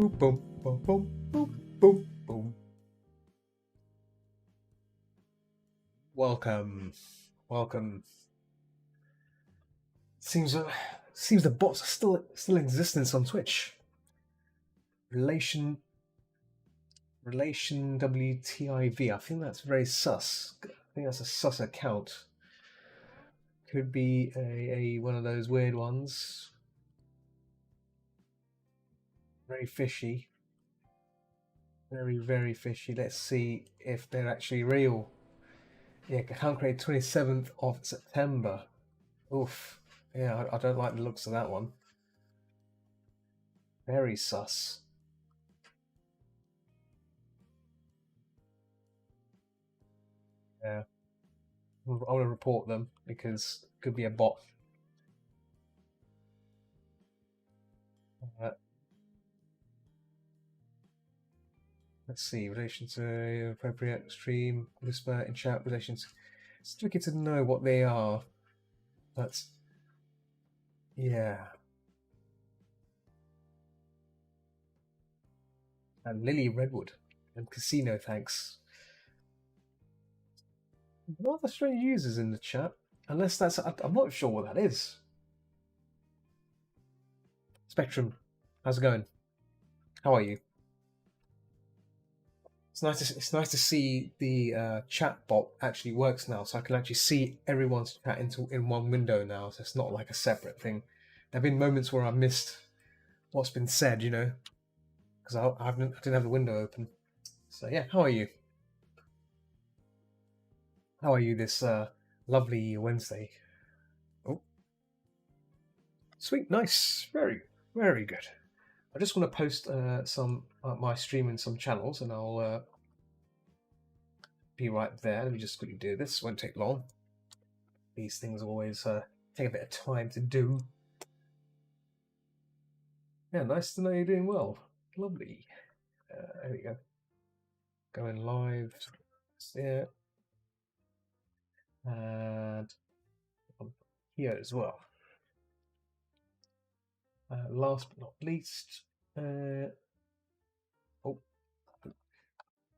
boom, boom, boom, boom, boom, boom, boom. Welcome, welcome. Seems the bots are still in existence on Twitch. Relation WTIV. I think that's very sus. I think that's a sus account. Could be a one of those weird ones. Very fishy. Very, very fishy. Let's see if they're actually real. Yeah, account created 27th of September. Oof. Yeah, I don't like the looks of that one. Very sus. Yeah. I want to report them because it could be a bot. Uh, let's see. Relation to appropriate stream, whisper in chat, relations. It's tricky to know what they are. But yeah. And Lily Redwood and Casino, thanks. What are the strange users in the chat? Unless that's, I'm not sure what that is. Spectrum, how's it going? How are you? It's nice to see the chat bot actually works now, so I can actually see everyone's chat in one window now. So it's not like a separate thing. There've been moments where I missed what's been said, because I didn't have the window open. So yeah, how are you? How are you this lovely Wednesday? Oh, sweet, nice, very, very good. I just want to post some my stream in some channels, and I'll be right there. Let me just quickly do this. Won't take long. These things always take a bit of time to do. Yeah, nice to know you're doing well. Lovely. There we go. Going live. Yeah. And here as well. Last but not least. Oh,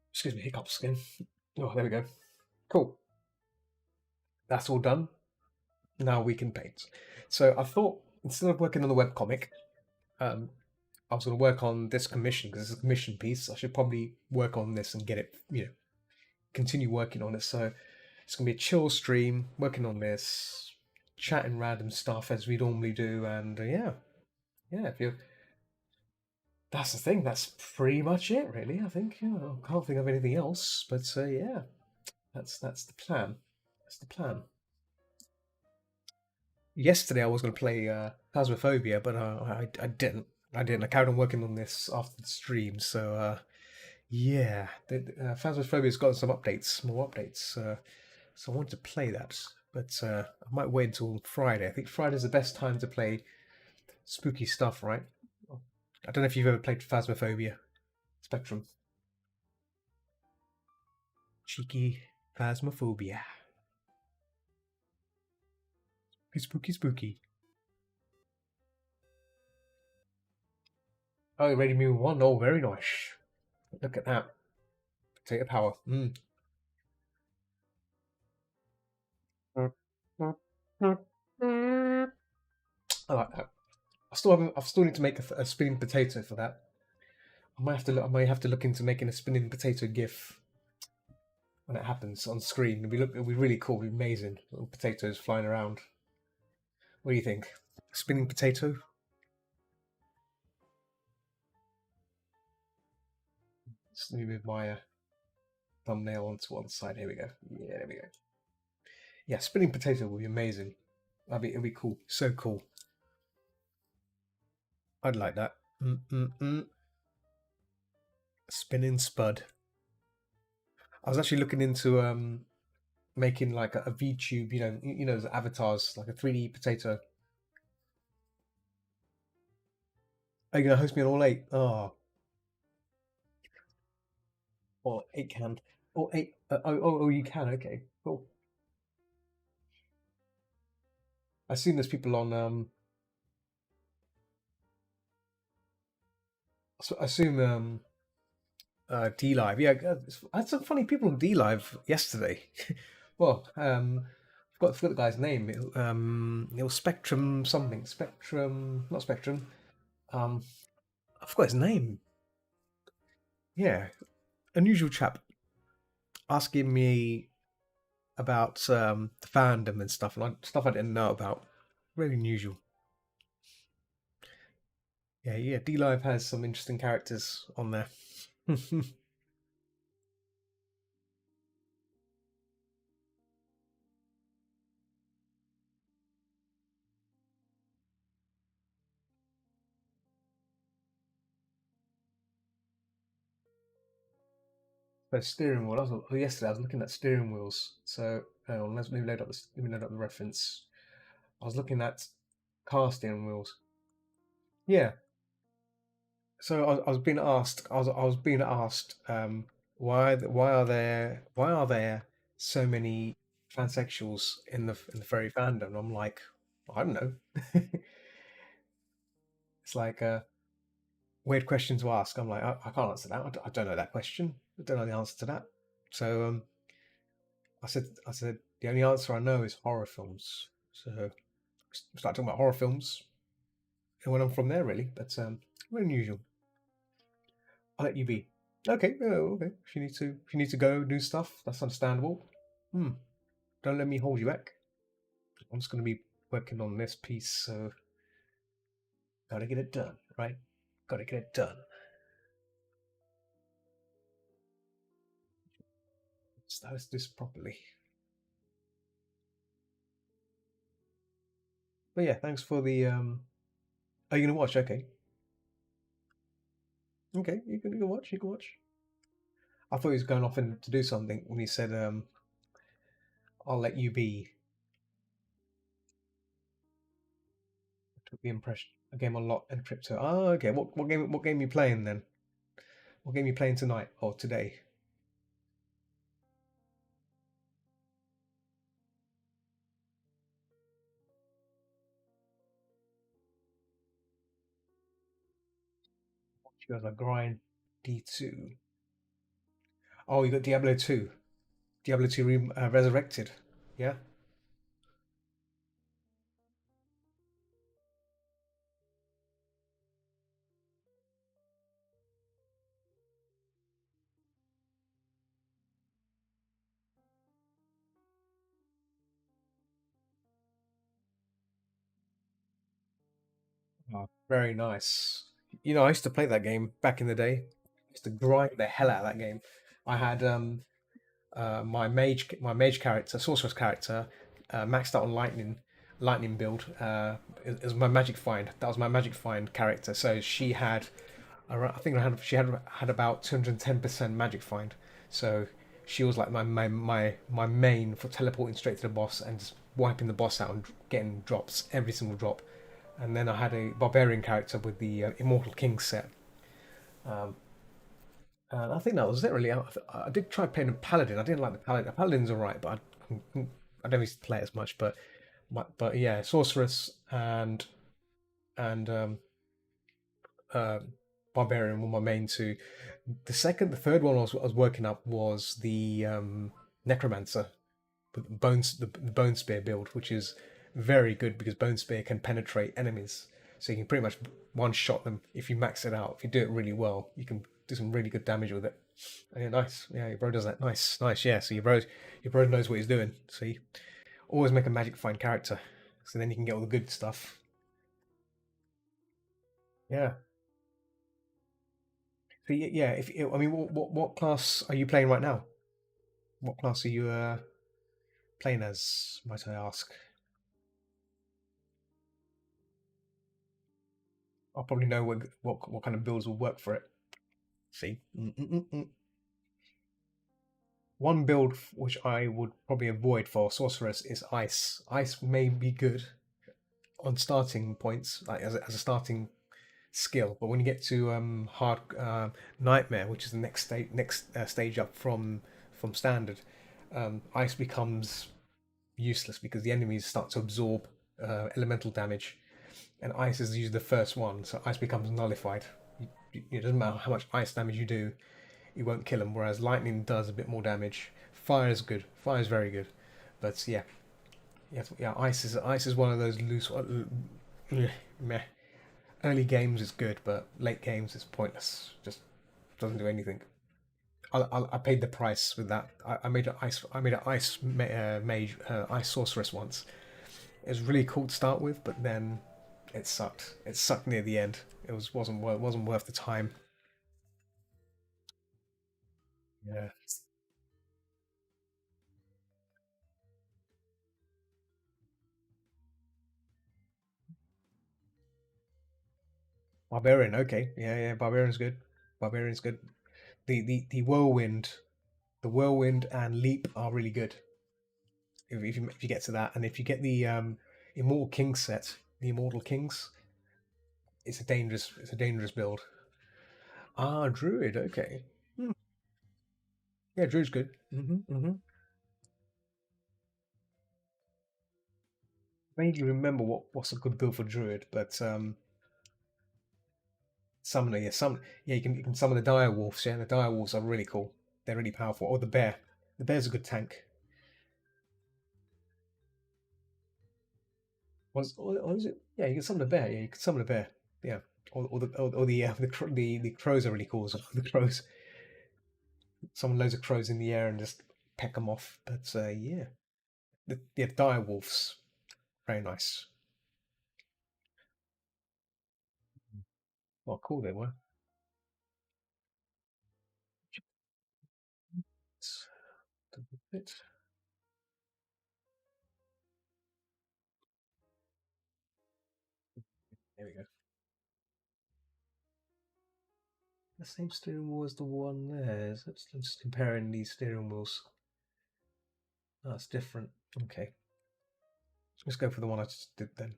excuse me, hiccups again. Oh, there we go. Cool. That's all done. Now we can paint. So I thought instead of working on the webcomic, I was going to work on this commission because it's a commission piece. I should probably work on this and get it, continue working on it. So it's going to be a chill stream, working on this, chatting random stuff as we normally do, and yeah. If you, that's the thing. That's pretty much it, really. I think. I can't think of anything else, but yeah, that's the plan. That's the plan. Yesterday I was going to play Phasmophobia, but I didn't. I carried on working on this after the stream, so yeah, Phasmophobia's got some updates, more updates. So I wanted to play that, but I might wait until Friday. I think Friday's the best time to play spooky stuff, right? I don't know if you've ever played Phasmophobia Spectrum. Cheeky Phasmophobia. Spooky, spooky. Oh, you're ready to move on? Oh, very nice. Look at that. Potato power. I like that. I still need to make a spinning potato for that. I might have to look into making a spinning potato GIF when it happens on screen. It'll be really cool. It'll be amazing. Little potatoes flying around. What do you think? Spinning potato? Just let me move my thumbnail onto one side. Here we go. Yeah, there we go. Yeah, spinning potato will be amazing. It'll be cool. So cool. I'd like that. Spinning spud. I was actually looking into making like a VTube, the avatars, like a 3D potato. Are you gonna host me on all 8? Or 8 can. Or 8. You can. Okay, cool. I've seen there's people on I assume D Live. Yeah, I had some funny people on D Live yesterday. Well, forgot the guy's name. It was Spectrum something. Spectrum, not Spectrum. Um, I forgot his name. Yeah, unusual chap asking me about the fandom and stuff, and stuff I didn't know about. Really unusual. Yeah, yeah. D Live has some interesting characters on there. The steering wheel. Yesterday I was looking at steering wheels. So let me load up let me load up the reference. I was looking at car steering wheels. Yeah. So I was being asked. I was being asked why are there so many transsexuals in the furry fandom? And I'm like, I don't know. It's like a weird question to ask. I'm like, I can't answer that. I don't know that question. I don't know the answer to that. So I said the only answer I know is horror films. So start talking about horror films and went on from there really. But very unusual. I'll let you be. Okay, okay. If you need to go do stuff, that's understandable. Hmm. Don't let me hold you back. I'm just gonna be working on this piece, so gotta get it done, right? Gotta get it done. Let's do this properly. But yeah, thanks for the are you gonna watch? Okay. Okay, you can watch, you can watch. I thought he was going off to do something when he said I'll let you be. Took the impression a game a lot in crypto. Oh, okay. What game are you playing then? What game are you playing tonight or today? You guys are grind D2. Oh, you got Diablo 2. Diablo 2 Resurrected. Yeah. Oh, very nice. You know, I used to play that game back in the day. I used to grind the hell out of that game. I had my mage character, sorceress character, maxed out on lightning build. It was my magic find. That was my magic find character. So she had, I think she had about 210% magic find. So she was like my main for teleporting straight to the boss and just wiping the boss out and getting drops every single drop. And then I had a barbarian character with the Immortal King set. Um, and I think that was it really. I did try playing a paladin. I didn't like the paladin. The paladin's alright, but I don't used to play it as much. But yeah, sorceress and uh, barbarian were my main two. The third one I was working up was the necromancer, with the bone spear build, which is very good because bone spear can penetrate enemies, so you can pretty much one shot them if you max it out. If you do it really well, you can do some really good damage with it. Yeah, nice. Yeah, your bro does that. Nice, nice. Yeah, so your bro knows what he's doing. See, always make a magic find character, so then you can get all the good stuff. Yeah. So yeah, if I mean, what class are you playing right now? What class are you playing as? Might I ask? I'll probably know what kind of builds will work for it. See, one build which I would probably avoid for sorceress is ice. Ice may be good on starting points, like as a starting skill, but when you get to hard nightmare, which is the next stage up from standard, ice becomes useless because the enemies start to absorb elemental damage, and ice is usually the first one, so ice becomes nullified. It doesn't matter how much ice damage you do, you won't kill them. Whereas lightning does a bit more damage. Fire is good. Fire is very good, but yeah, yeah. Ice is one of those loose. Meh. Early games is good, but late games is pointless. Just doesn't do anything. I paid the price with that. I made an ice. I made an mage, ice sorceress once. It was really cool to start with, but then it sucked. It sucked near the end. Wasn't worth the time. Yeah. Barbarian, okay. Yeah, yeah, Barbarian's good. Barbarian's good. The whirlwind and leap are really good. If you get to that, and if you get the Immortal King set, the Immortal Kings, it's a dangerous build. Ah, Druid, okay. Hmm. Yeah, Druid's good. Vaguely remember what's a good build for Druid, but Summoner, yeah, you can summon the dire wolves. Yeah, the dire wolves are really cool. They're really powerful. Or the bear. The bear's a good tank. Or is it? Yeah, you can summon a bear. Yeah, you can summon a bear. Yeah, or the crows are really cool as well. The crows, summon loads of crows in the air and just peck them off. But yeah, the dire wolves, very nice. Well, cool they were. Bit. There we go. The same steering wheel as the one there. Let's just comparing these steering wheels. That's different. Okay. Let's go for the one I just did then.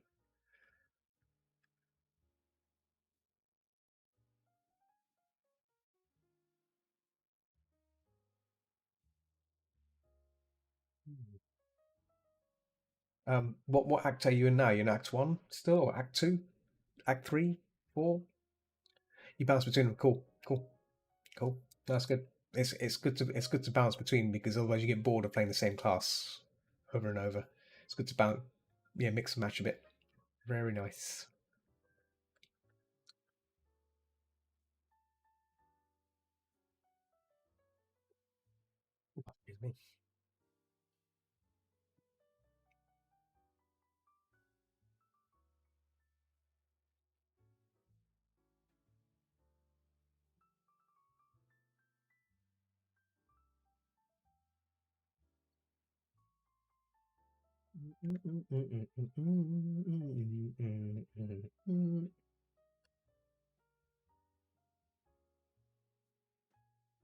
What act are you in now? You're in Act One still, or Act Two, Act Three, Four? You bounce between them. Cool, cool, cool. That's good. It's good to bounce between because otherwise you get bored of playing the same class over and over. It's good to bounce, yeah, mix and match a bit. Very nice. Excuse me.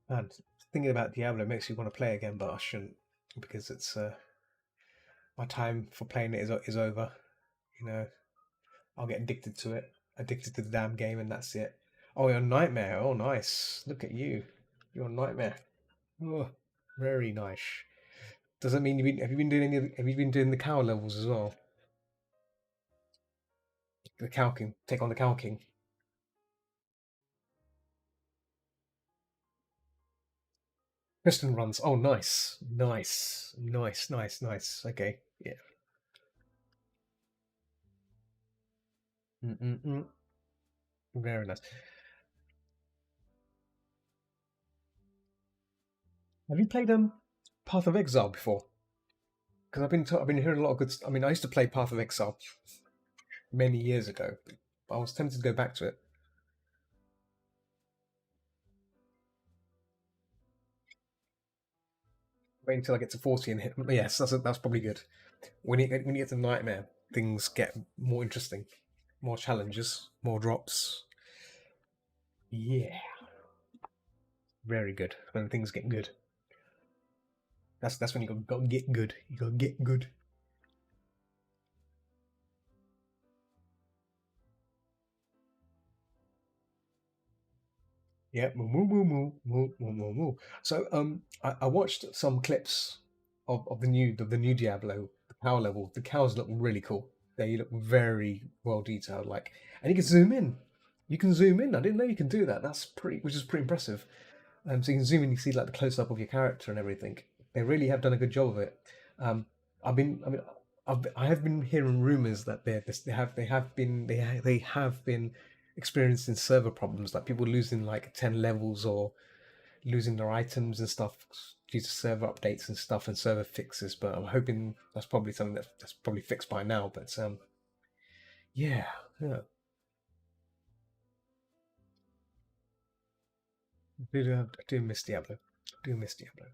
Man, thinking about Diablo makes you want to play again, but I shouldn't because it's my time for playing it is over. You know, I'll get addicted to it, addicted to the damn game, and that's it. Oh, you're Nightmare. Oh, nice. Look at you. You're Nightmare. Oh, very nice. Does that mean have you been doing have you been doing the cow levels as well? The cow king, take on the cow king. Piston runs. Oh, nice, nice, nice, nice, nice. Okay, yeah. Mm-mm-mm. Very nice. Have you played Path of Exile before? Because I've been hearing a lot of good. I mean, I used to play Path of Exile many years ago, but I was tempted to go back to it. Wait until I get to 40 and hit. Yes, that's probably good. When you get to Nightmare, things get more interesting, more challenges, more drops. Yeah, very good. When things get good, that's when you got to get good. You got to get good. Yeah, moo moo moo moo moo moo moo moo. So I watched some clips of the new Diablo, the power level. The cows look really cool. They look very well detailed. Like, and you can zoom in. You can zoom in. I didn't know you can do that. Which is pretty impressive. So you can zoom in, you see like the close up of your character and everything. They really have done a good job of it. Um, I mean, I have been hearing rumors that they have been experiencing server problems, like people losing like 10 levels or losing their items and stuff due to server updates and stuff and server fixes. But I'm hoping that's probably something that's probably fixed by now. But yeah, yeah. I do miss Diablo. I do miss Diablo.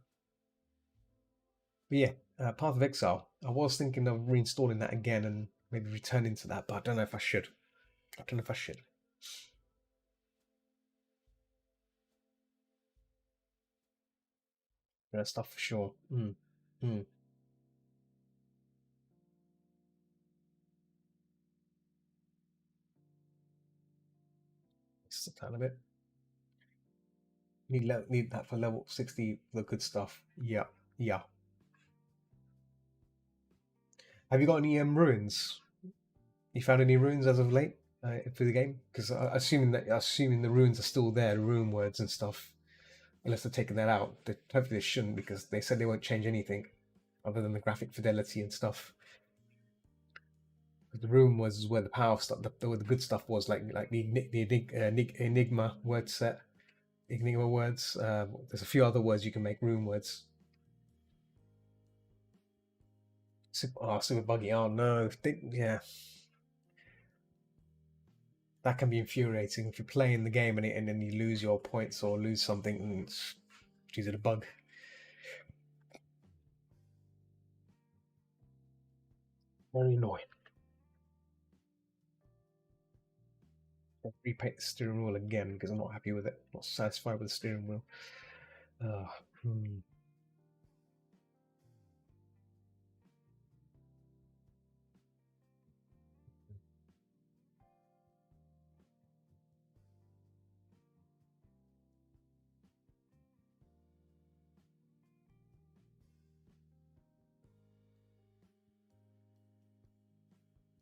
But yeah, Path of Exile. I was thinking of reinstalling that again and maybe returning to that, but I don't know if I should. I don't know if I should. Yeah, stuff for sure. Mm. Just a tiny bit. Need that for level 60. The good stuff. Yeah, yeah. Have you got any ruins? You found any ruins as of late for the game? Because assuming the ruins are still there, the rune words and stuff. Unless they're taking that out, hopefully they shouldn't because they said they won't change anything other than the graphic fidelity and stuff. The room was where the power stuff, where the good stuff was, like the Enigma word set, Enigma words. There's a few other words you can make room words. Super buggy. Oh no, yeah, that can be infuriating if you're playing the game and then you lose your points or lose something. And it's due to the bug. Very annoying. I'll repaint the steering wheel again because I'm not happy with it. Not satisfied with the steering wheel. Uh, hmm.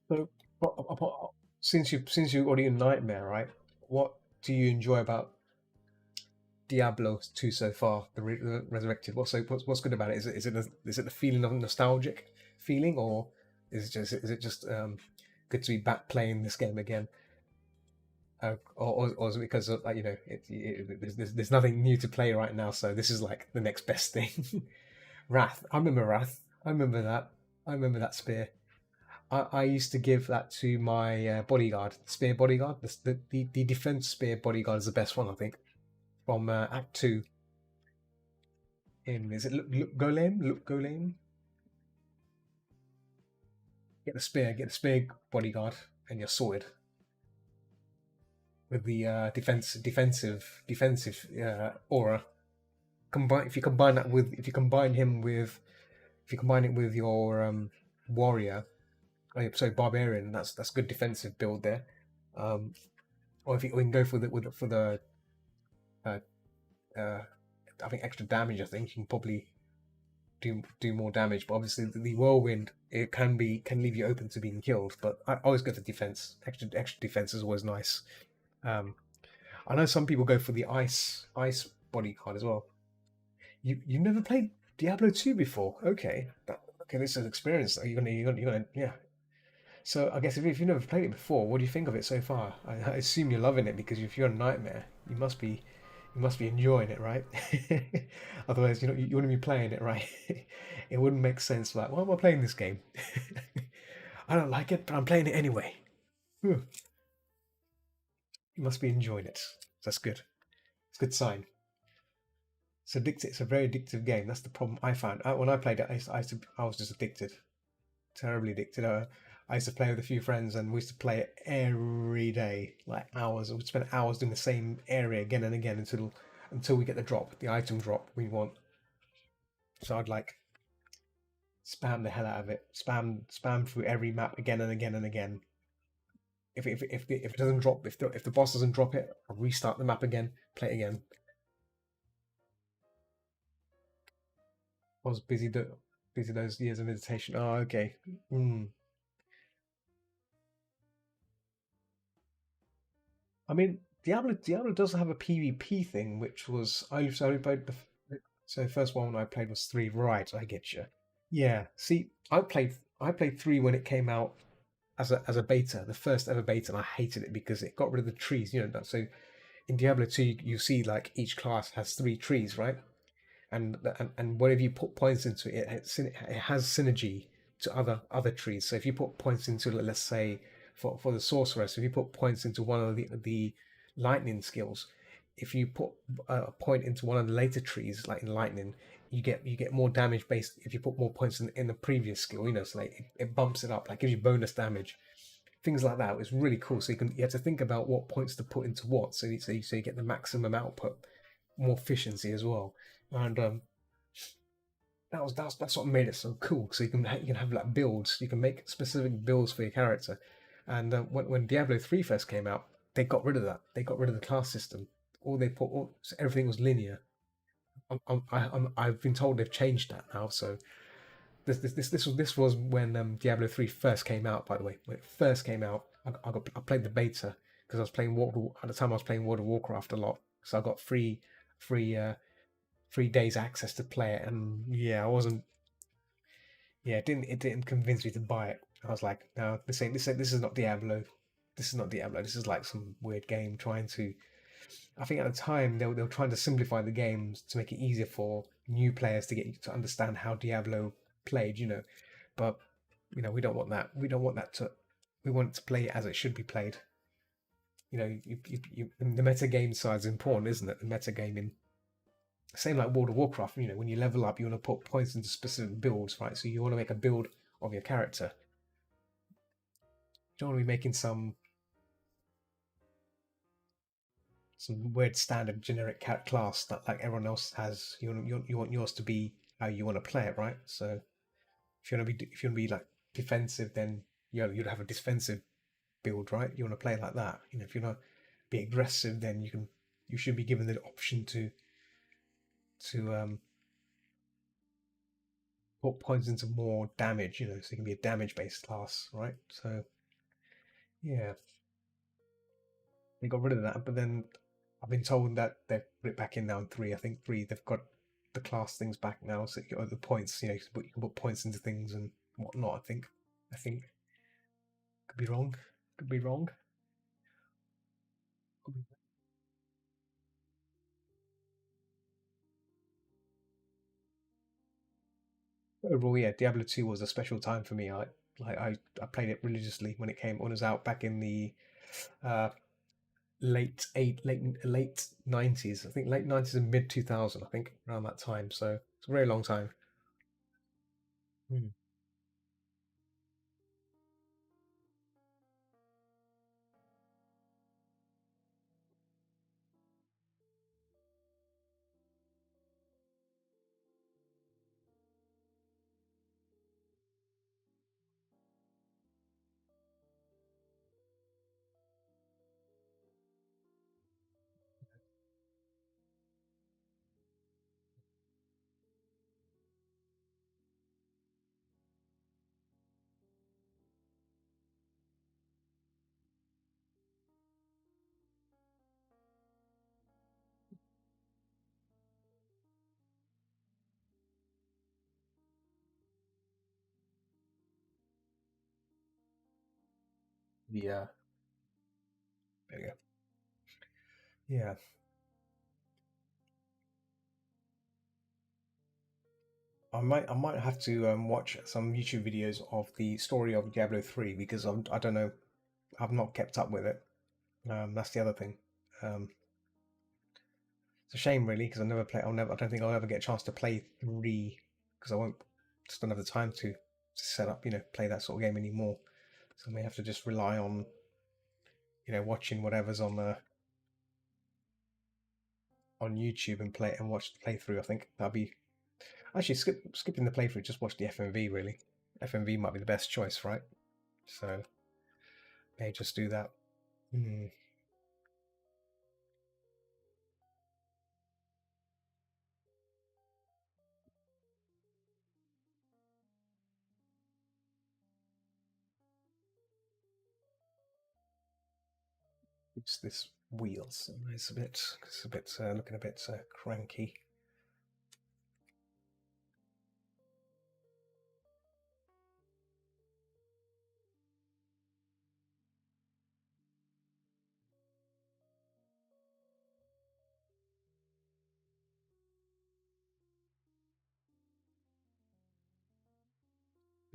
So, since you already in Nightmare, right? What do you enjoy about Diablo 2 so far? The Resurrected. What's good about it? Is it the feeling of nostalgic feeling, or is it just good to be back playing this game again? Or is it because of, like, there's nothing new to play right now, so this is like the next best thing. Wrath. I remember Wrath. I remember that. I remember that spear. I used to give that to my bodyguard, spear bodyguard. The defense spear bodyguard is the best one, I think, from Act 2. Is it Look Golem? Look Golem? Get the spear bodyguard, and you're sorted with the defensive aura. If you combine that with if you combine him with if you combine it with your warrior, sorry, barbarian, that's good defensive build there. Or if you can go for the uh, uh, I think extra damage. I think you can probably do more damage, but obviously the whirlwind can leave you open to being killed. But I always go for defense. Extra defense is always nice. Um, I know some people go for the ice bodyguard as well. You never played Diablo 2 before? Okay, okay, this is an experience. Are you gonna yeah. So I guess if you've never played it before, what do you think of it so far? I assume you're loving it because if you're a Nightmare, you must be enjoying it, right? Otherwise, you wouldn't be playing it, right? It wouldn't make sense. Like, why am I playing this game? I don't like it, but I'm playing it anyway. Whew. You must be enjoying it. That's good. It's a good sign. It's a very addictive game. That's the problem I found. When I played it, I was just addicted, terribly addicted. I used to play with a few friends, and we used to play it every day, like hours. We'd spend hours doing the same area again and again until we get the drop, the item drop we want. So I'd like spam the hell out of it, spam through every map again and again and again. If it doesn't drop, if the boss doesn't drop it, I'll restart the map again, play it again. I was busy those years of meditation. Oh, okay. I mean, Diablo does have a PvP thing, which was I only played so the first one I played was three. Right, I get you. Yeah. See, I played three when it came out as a beta, the first ever beta, and I hated it because it got rid of the trees. You know, so in Diablo 2, you see like each class has three trees, right? And whatever you put points into it, it has synergy to other trees. So if you put points into, let's say, for the sorceress, if you put points into one of the lightning skills, if you put a point into one of the later trees, like in lightning, you get more damage based if you put more points in the previous skill. You know, so like it bumps it up, like gives you bonus damage, things like that. It's really cool. So you have to think about what points to put into what, so you get the maximum output, more efficiency as well. And that's what made it so cool. So you can have like builds. You can make specific builds for your character. And when Diablo 3 first came out, they got rid of that. They got rid of the class system. So everything was linear. I've been told they've changed that now. So this was when Diablo 3 first came out. By the way, when it first came out, I played the beta because I was playing at the time I was playing World of Warcraft a lot. So I got free 3 days access to play it, and yeah, I wasn't. Yeah, it didn't convince me to buy it. I was like, no, this is not Diablo. This is not Diablo. This is like some weird game trying to. I think at the time they were trying to simplify the games to make it easier for new players to get to understand how Diablo played. But we don't want that. We don't want that to. We want it to play as it should be played. The meta game side is important, isn't it? The meta gaming. Same like World of Warcraft, when you level up, you want to put points into specific builds, right? So you want to make a build of your character. You don't want to be making some weird standard generic class that like everyone else has. You want yours to be how you want to play it, right? So if you want to be like defensive, then you'd have a defensive build, right? You want to play like that. If you want to be aggressive, then you should be given the option to put points into more damage, so you can be a damage based class, right? So yeah, they got rid of that, but then I've been told that they've put it back in now in three. I think three they've got the class things back now, so you got the points. You can put points into things and whatnot. I think could be wrong. Could be wrong. Overall, yeah, Diablo 2 was a special time for me. I played it religiously when it was out back in the uh, late 90s. I think late 90s and mid 2000. I think around that time. So it's a very long time. Hmm. Yeah. There you go. Yeah. I might have to watch some YouTube videos of the story of Diablo 3 because I don't know, I've not kept up with it. That's the other thing. Um, it's a shame really because I don't think I'll ever get a chance to play 3 because I won't just don't have the time to set up, play that sort of game anymore. So I may have to just rely on, watching whatever's on YouTube and watch the playthrough. I think that'd be actually skipping the playthrough. Just watch the FMV really. FMV might be the best choice, right? So may just do that. Hmm. It's this. wheels. It's a bit looking a bit cranky.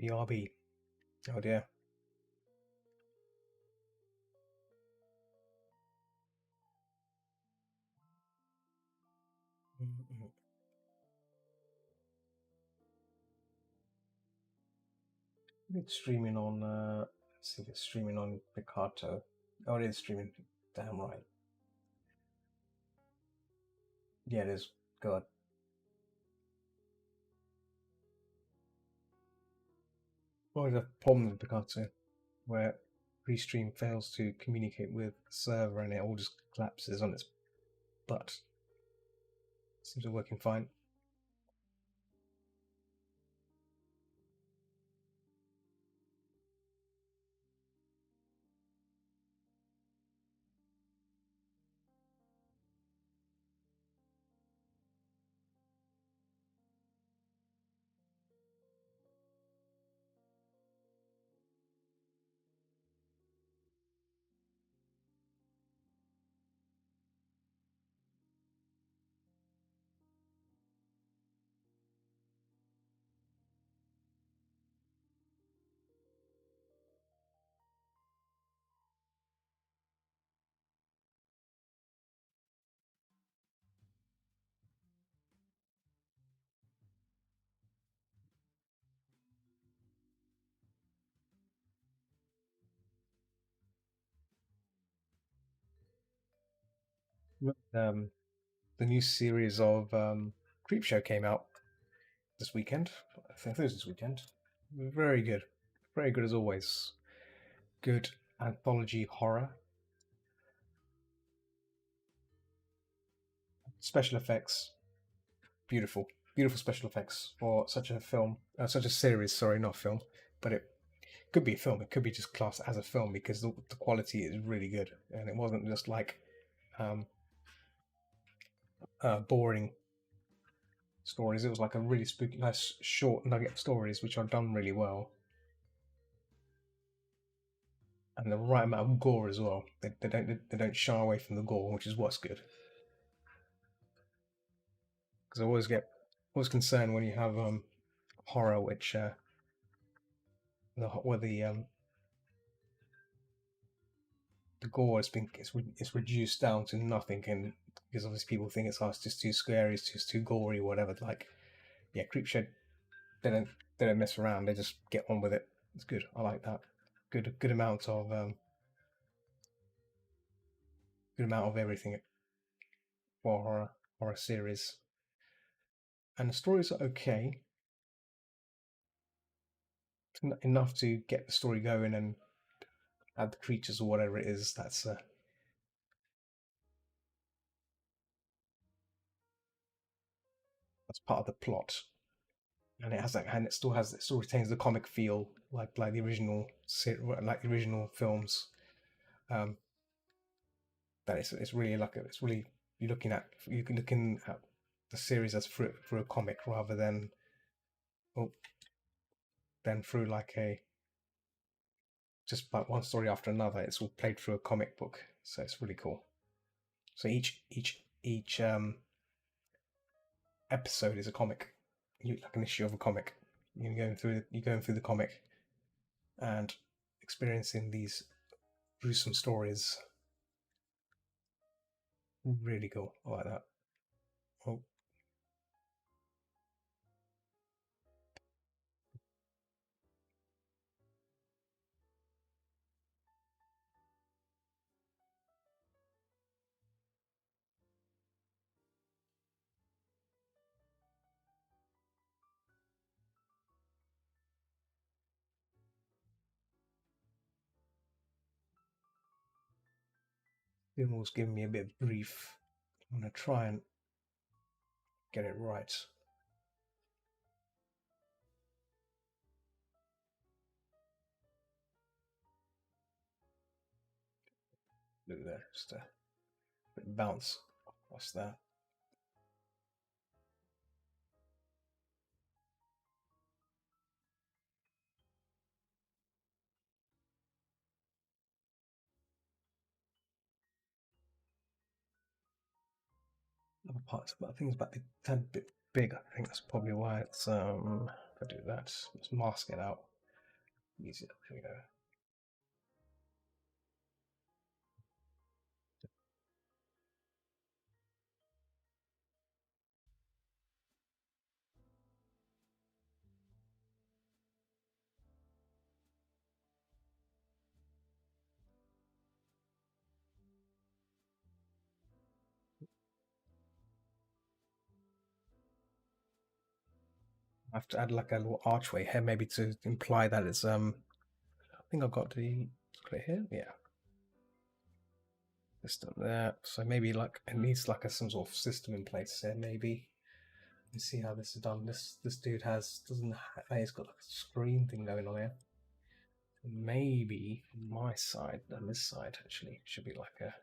BRB. Oh dear. Mm-hmm. It's streaming on. Let's see if it's streaming on Picarto. Oh, it is streaming. Damn right. Yeah, it is. God. Well, there's a problem with Picarto where Restream fails to communicate with the server and it all just collapses on its butt. Seems to be working fine. The new series of Creepshow came out this weekend. I think it was this weekend. Very good. Very good as always. Good anthology horror. Special effects. Beautiful. Beautiful special effects for such a film. Such a series, sorry, not film. But it could be a film. It could be just classed as a film because the quality is really good. And it wasn't just like boring stories. It was like a really spooky, nice short nugget of stories which are done really well. And the right amount of gore as well. They don't shy away from the gore, which is what's good. Because I always concerned when you have horror which where the gore it's reduced down to nothing, and because obviously people think it's just too scary, it's just too gory, whatever. Like, yeah, Creepshow, they don't they don't mess around. They just get on with it. It's good. I like that. Good amount of good amount of everything for horror series. And the stories are okay, enough to get the story going and add the creatures or whatever it is that's part of the plot. And it still retains the comic feel like the original like the original films. Um, that it's really it's really you're looking at the series as through a comic rather than well, than through like a just like one story after another. It's all played through a comic book, so it's really cool. So each episode is a comic, like an issue of a comic. You're going through the comic and experiencing these gruesome stories. Really cool. I like that. Oh, Gilmore's giving me a bit of grief. I'm gonna try and get it right. Look there, just Bit bounce. What's that? Other parts, but I think it's about a tad bit big. I think that's probably why it's if I do that, let's mask it out. Easier. Here we go. I have to add like a little archway here, maybe to imply that it's I think I've got the click here. Yeah. System there. So maybe like it needs like some sort of system in place here, maybe. Let's see how this is done. This dude he's got like a screen thing going on here. Maybe my side and this side actually should be like a.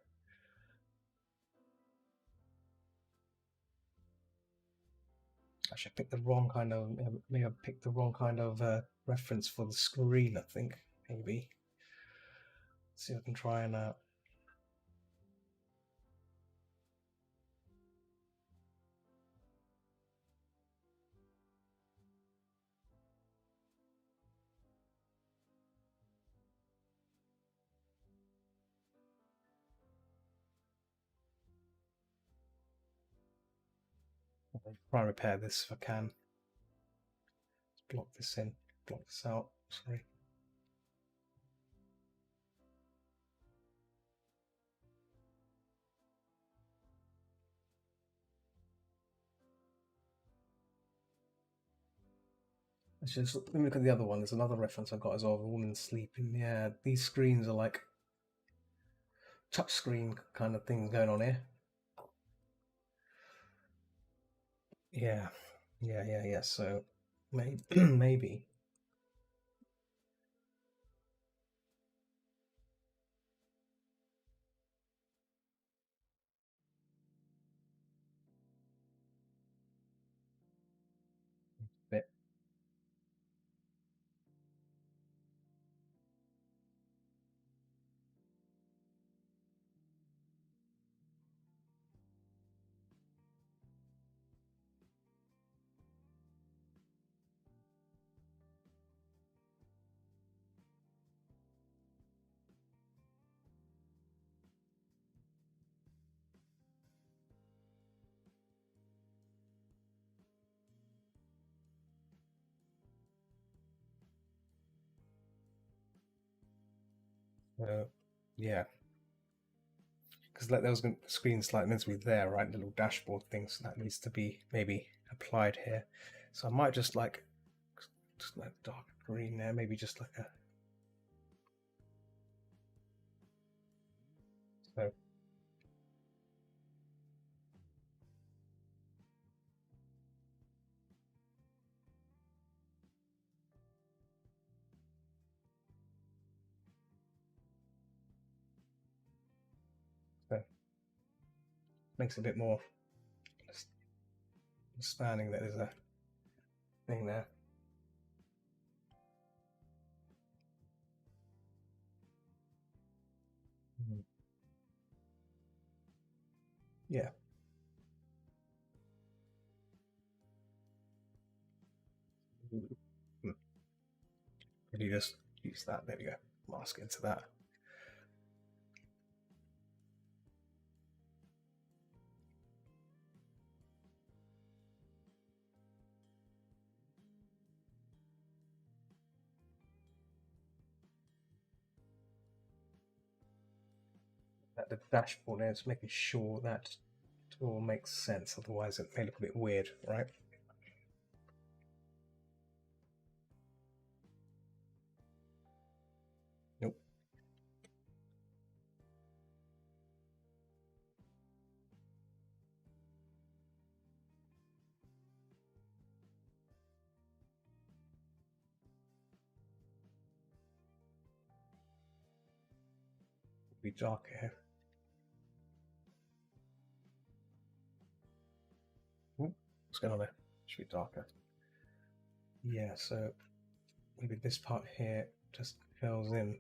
I should pick the wrong kind of. Maybe I picked the wrong kind of reference for the screen. I think maybe. Let's see if I can try and. Try and repair this if I can. Let's block this in. Block this out. Sorry. Let's just let me look at the other one. There's another reference I got as well. A woman sleeping. Yeah, these screens are like touch screen kind of thing going on here. Yeah. So maybe maybe. Bit. Yeah, because like there was screens like meant to be there, right? The little dashboard thing, so that needs to be maybe applied here. So I might just like dark green there, maybe just like a. So so makes it a bit more understanding that there's a thing there. Yeah. Really just use that. There we go. Mask into that. At the dashboard there, just making sure that it all makes sense. Otherwise, it may look a bit weird, right? Nope. It'll be darker here. What's going on there? Should be darker. Yeah, so maybe this part here just fills in.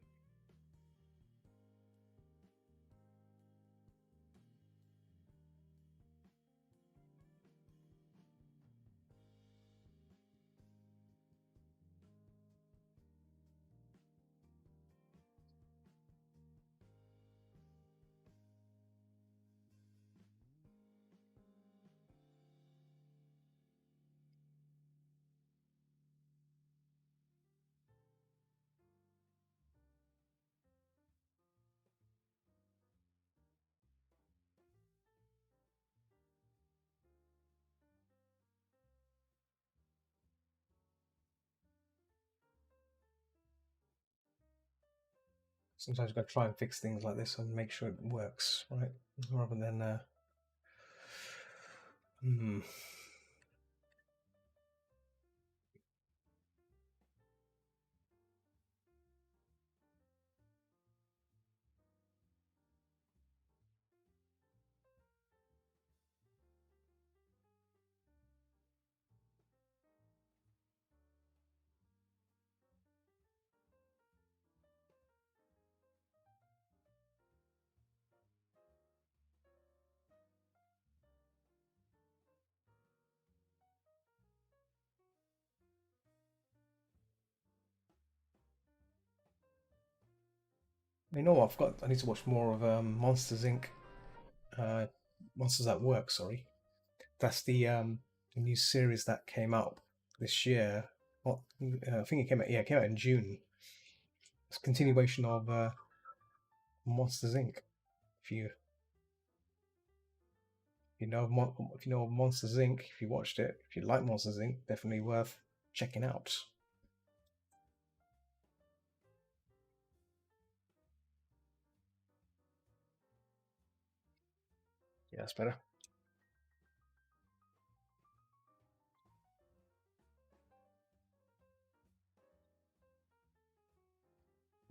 Sometimes you've got to try and fix things like this and make sure it works, right? Rather than you know what? I need to watch more of Monsters Inc. Monsters at Work. Sorry, that's the new series that came out this year. What I think it came out. Yeah, it came out in June. It's a continuation of Monsters Inc. If you if you know of Monsters Inc. If you watched it, if you like Monsters Inc., definitely worth checking out. Yeah, that's better.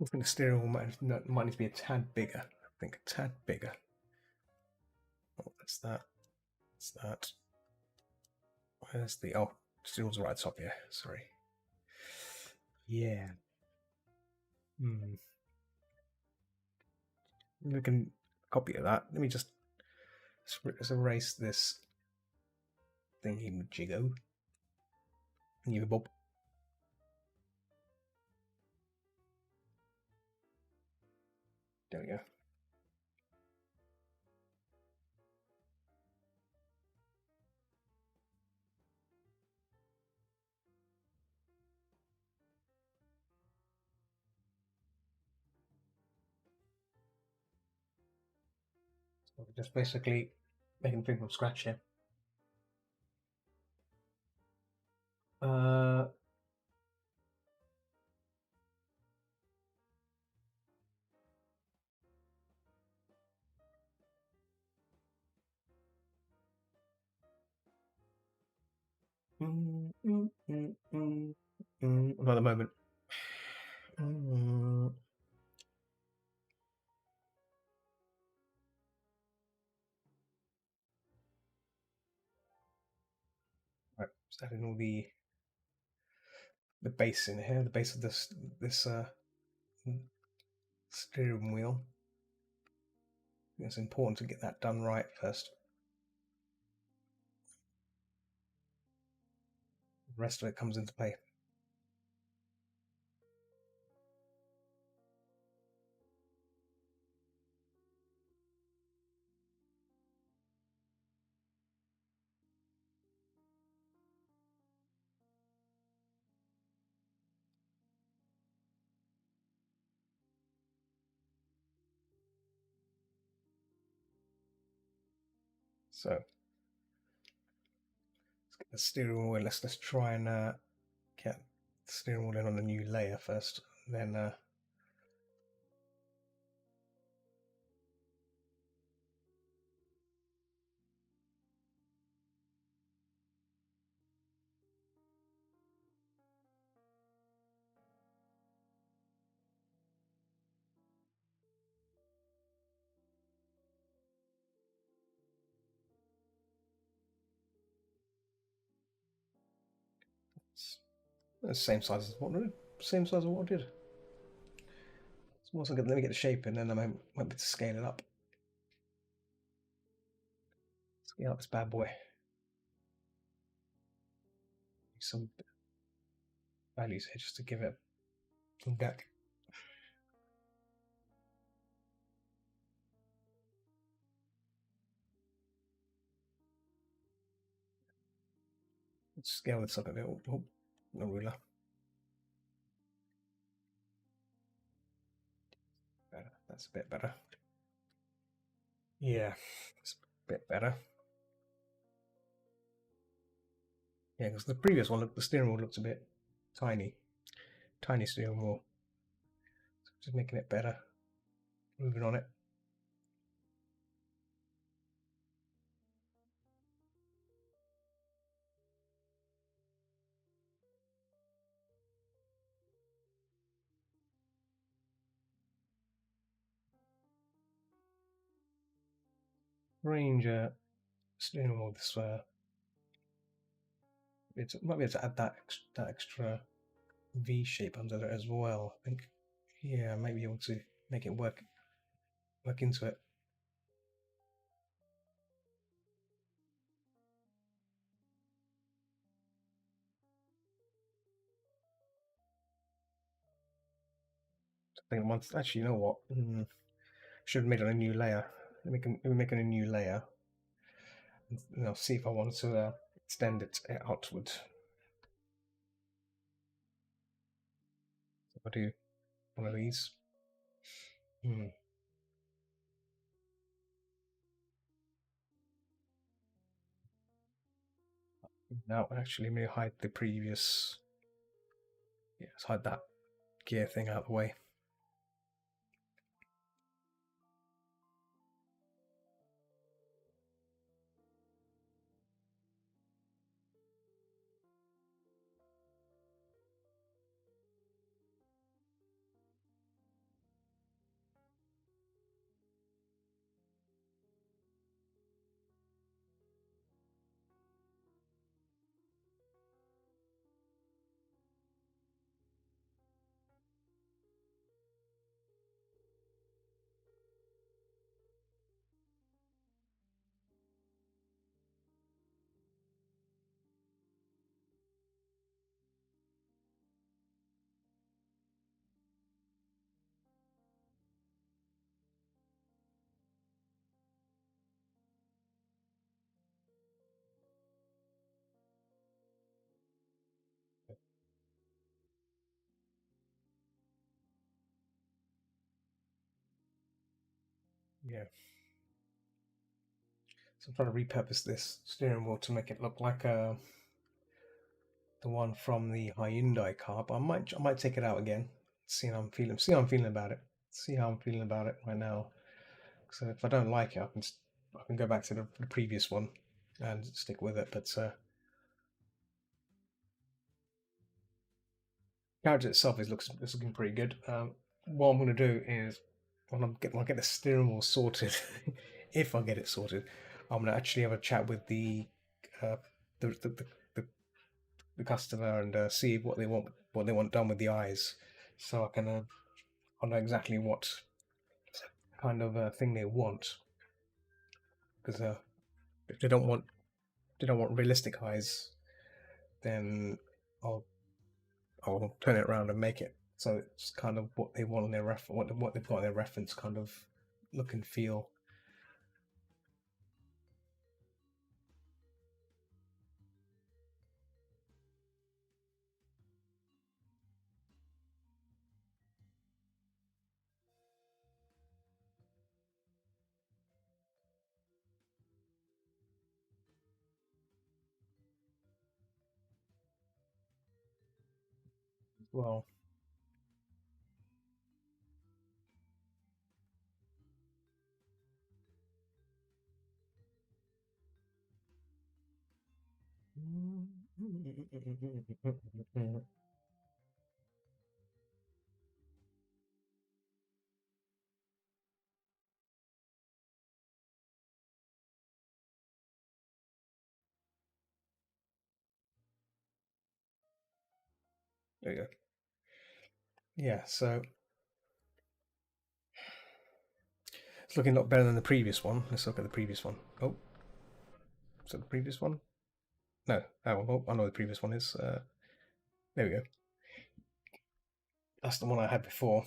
I think the steering wheel might need to be a tad bigger. I think a tad bigger. Oh, that's that. That's that. Where's the steering wheel's right top here. Sorry. Yeah. We can copy of that. Let me just let's erase this thingy jiggo. You bob. There we go. So we're just basically making things from scratch here. Uh, Another moment. Right, just adding all the base in here, the base of this steering wheel. It's important to get that done right first. The rest of it comes into play. So let's get the steering wheel. Let's try and get the steering wheel in on the new layer first. Then It's the same size as what I did. Same size as what I did. So once I get, let me get the shape in, then I might be able to scale it up. Scale up this bad boy. Some values here just to give it some depth. Let's scale this up a bit. Oh, no ruler. Better. That's a bit better. Yeah, it's a bit better. Yeah, because the previous one, the steering wheel looks a bit tiny. Tiny steering wheel. So just making it better. Moving on it. Ranger steering wheel. This it might be able to add that extra V shape under it as well. I think. Yeah, I might be able to make it work into it. I think once actually, you know what? Should have made it a new layer. Let me make it a new layer. And I'll see if I want to extend it outward. If I do one of these. Now, actually, let me hide the previous. Yeah, let's hide that gear thing out of the way. Yeah. So I'm trying to repurpose this steering wheel to make it look like the one from the Hyundai car, but I might take it out again. See how I'm feeling. See how I'm feeling about it. See how I'm feeling about it right now. So if I don't like it, I can go back to the previous one and stick with it. But character itself is looking pretty good. What I'm going to do is when I get the steering wheel sorted, if I get it sorted, I'm going to actually have a chat with uh, the, the, the, the the customer and see what they want done with the eyes, so I know exactly what kind of thing they want. Because if they don't want realistic eyes, then I'll I'll turn it around and make it so it's kind of what they want in their what they've got in their reference kind of look and feel. Well, There you go. Yeah, so it's looking a lot better than the previous one. Let's look at the previous one. Oh, is that the previous one? No, that one. Oh, I know the previous one is. There we go. That's the one I had before.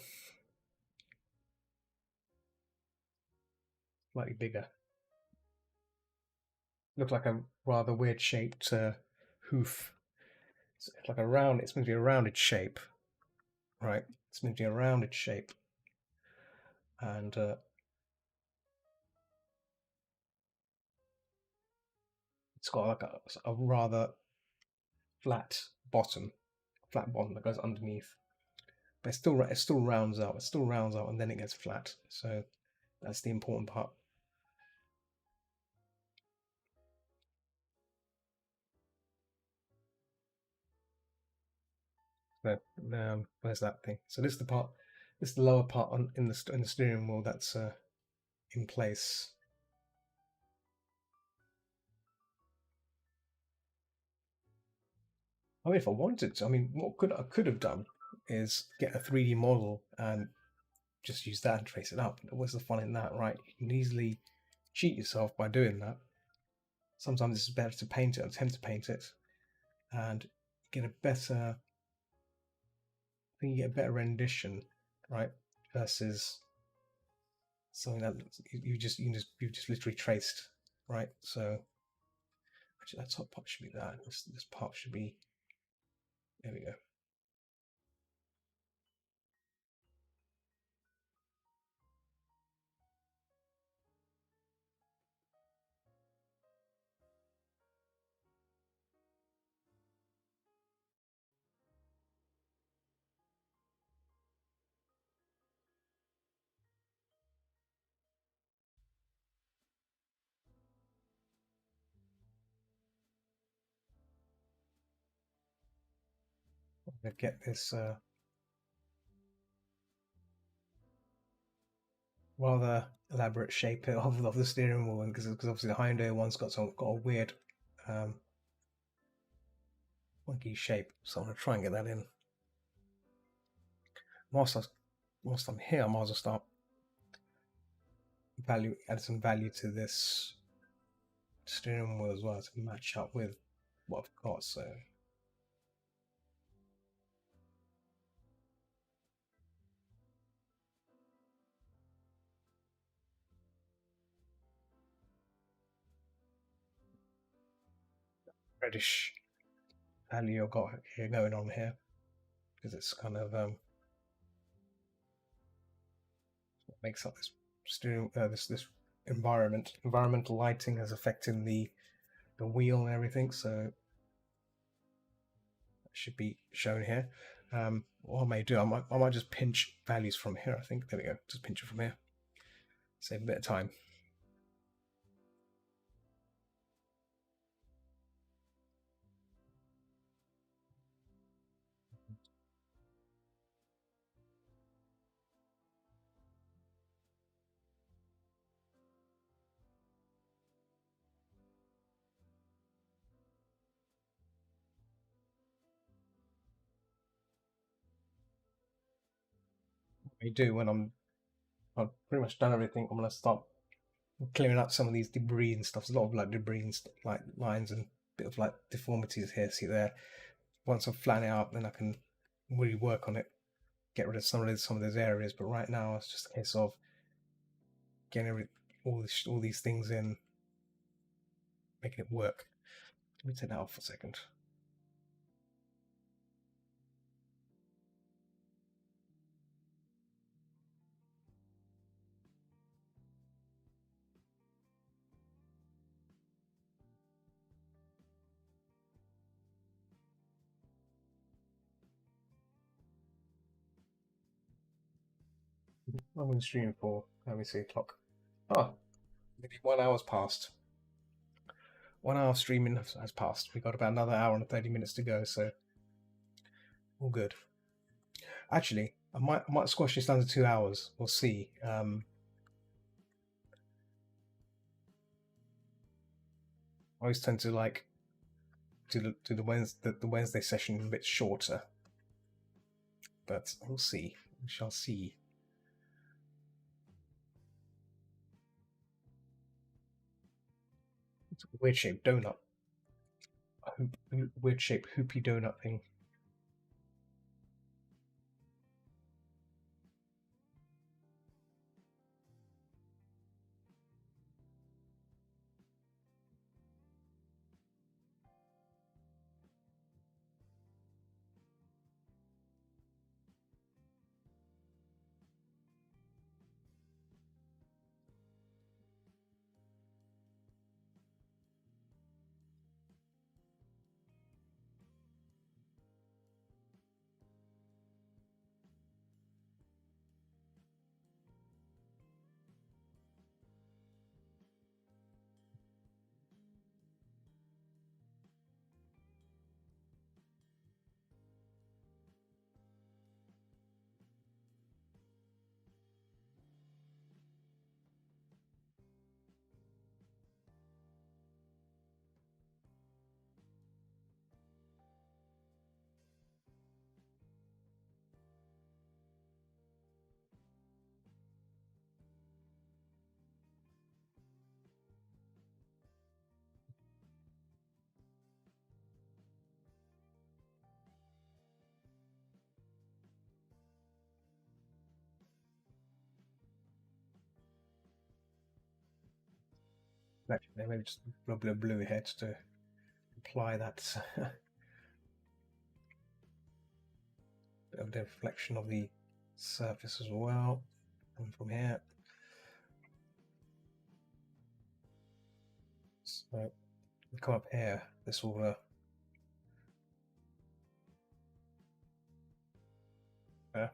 Slightly bigger. Looked like a rather weird shaped hoof. It's like a round. It's meant to be a rounded shape, right? It's meant to be a rounded shape, and it's got like a rather flat bottom that goes underneath. But it still rounds out. It still rounds out, and then it gets flat. So that's the important part. So where's that thing? So this is the part. This is the lower part in the steering wheel that's in place. I mean, if I wanted to, I mean, what I could have done is get a 3D model and just use that and trace it up. What's the fun in that, right? You can easily cheat yourself by doing that. Sometimes it's better to paint it, attempt to paint it, and get a better. I think you get a better rendition, right? Versus something that you've just literally traced, right? So actually, that top part should be that. This part should be. There we go. I'm gonna get this rather elaborate shape of the steering wheel, because obviously the Hyundai one's got a weird funky shape. So I'm gonna try and get that in. Whilst I'm here, I might as well start add some value to this steering wheel as well to match up with what I've got. So reddish value I've got here going on here, because it's kind of makes up this steering this environmental lighting is affecting the wheel and everything. So it should be shown here. What I may do, I might just pinch values from here. I think there we go. Just pinch it from here. Save a bit of time. What I do when I've pretty much done everything, I'm gonna start clearing up some of these debris and stuff. There's a lot of like debris and stuff, like lines and bit of like deformities here. See there. Once I flatten it out, then I can really work on it, get rid of some of those areas. But right now, it's just a case of getting all these things in, making it work. Let me take that off for a second. I'm going to stream for, let me see, clock. Oh, maybe 1 hour's passed. 1 hour streaming has passed. We've got about another hour and 30 minutes to go, so all good. Actually, I might squash this down to 2 hours. We'll see. I always tend to like do the Wednesday session a bit shorter, but we'll see. We shall see. It's a weird shaped donut. Weird shaped hoopy donut thing. Actually, maybe just a little bit of blue here to apply that bit of the reflection of the surface as well. And from here, so we come up here. This will add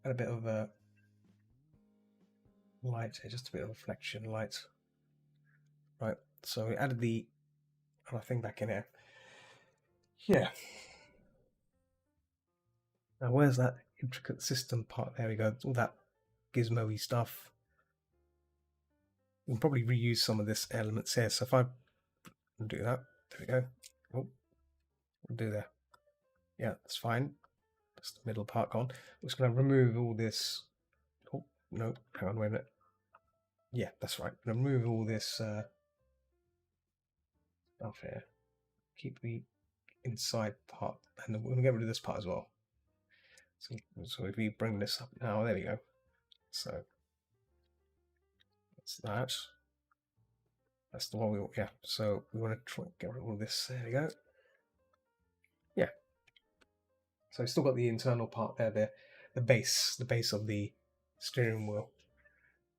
a bit of light here, just a bit of reflection light. Right. So we added the other thing back in here. Yeah. Now where's that intricate system part? There we go. All that gizmo-y stuff. We can probably reuse some of this elements here. So if I do that, there we go. Oh, we'll do that. Yeah, that's fine. That's the middle part gone. I'm just going to remove all this. Oh, no, hang on, wait a minute. Yeah, that's right. I'm going to remove all this stuff here. Keep the inside part, and then we're going to get rid of this part as well. So if we bring this up now, there we go. So that's that. That's the one we want. Yeah. So we want to try and get rid of all this. There we go. Yeah. So we've still got the internal part there, the base of the steering wheel.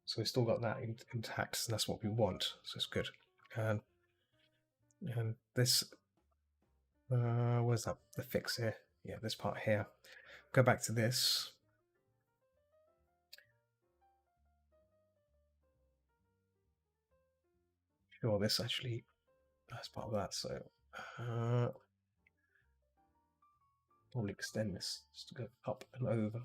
So we've still got that intact, and that's what we want. So it's good. And this, where's that? The fix here. Yeah, this part here. Go back to this. Sure, this actually that's part of that. So probably extend this just to go up and over.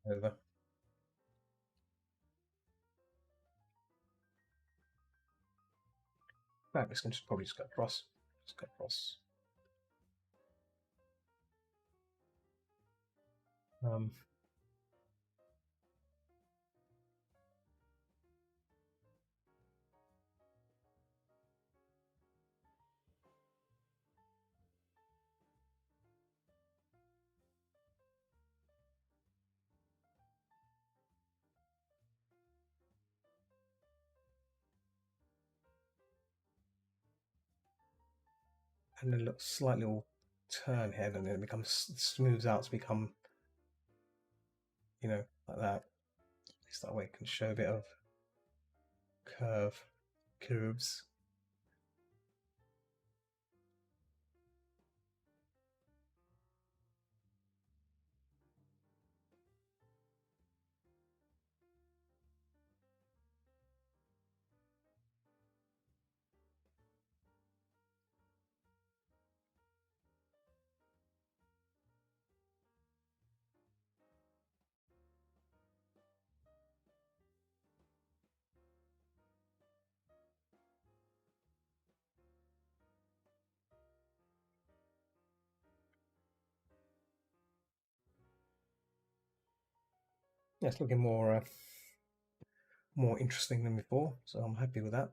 Over. Right, this can probably just go across. Just go across. And then look, slight little turn here, and then it becomes smooths out to become, you know, like that. At least that way it can show a bit of curves. Yeah, it's looking more interesting than before, so I'm happy with that.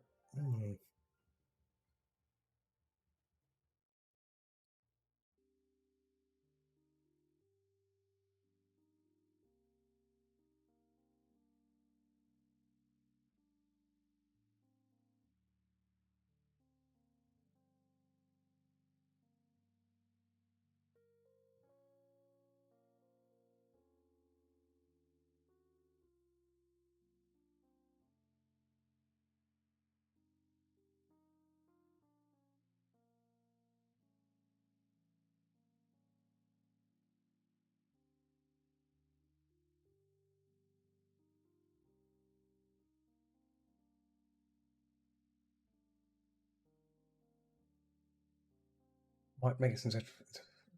Might make it into a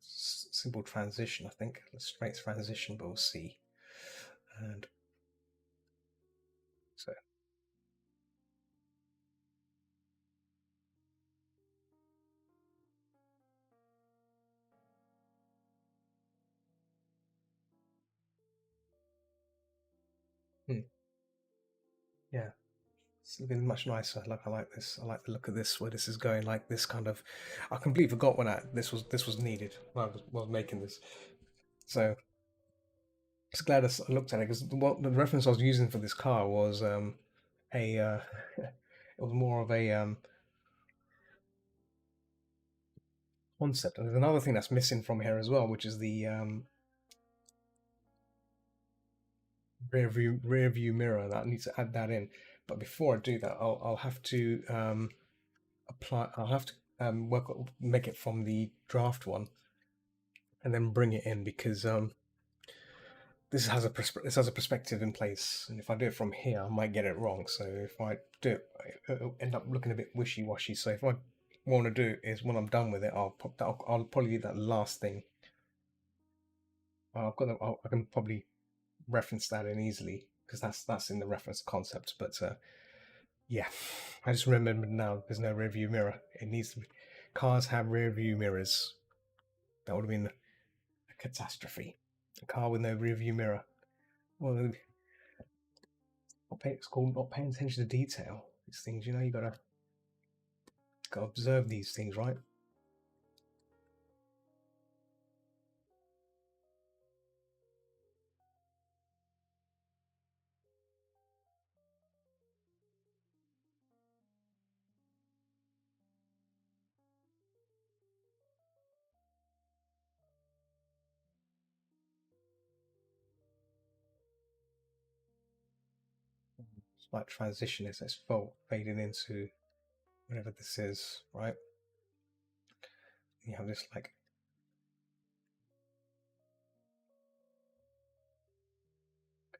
simple transition, I think. A straight transition, but we'll see. And so, yeah, it's looking much nicer. I like this. I like the look of this. Where this is going, like this kind of. I completely forgot when this was needed when I was making this. So just glad I looked at it because the reference I was using for this car was a it was more of a concept. And there's another thing that's missing from here as well, which is the rear view mirror. That I need to add that in. But before I do that, I'll have to apply. I'll have to make it from the draft one, and then bring it in because this has a perspective in place, and if I do it from here, I might get it wrong. So if I do it, it'll end up looking a bit wishy-washy. So if I want to do is when I'm done with it, I'll probably do that last thing. I can probably reference that in easily because that's in the reference concept. But yeah, I just remembered now. There's no rear view mirror. It needs to be. Cars have rear view mirrors. That would have been a catastrophe. A car with no rear view mirror. Well, it's called not paying attention to detail. These things, you gotta observe these things, right? It's like transition is it's fading into whatever this is, right? You have this like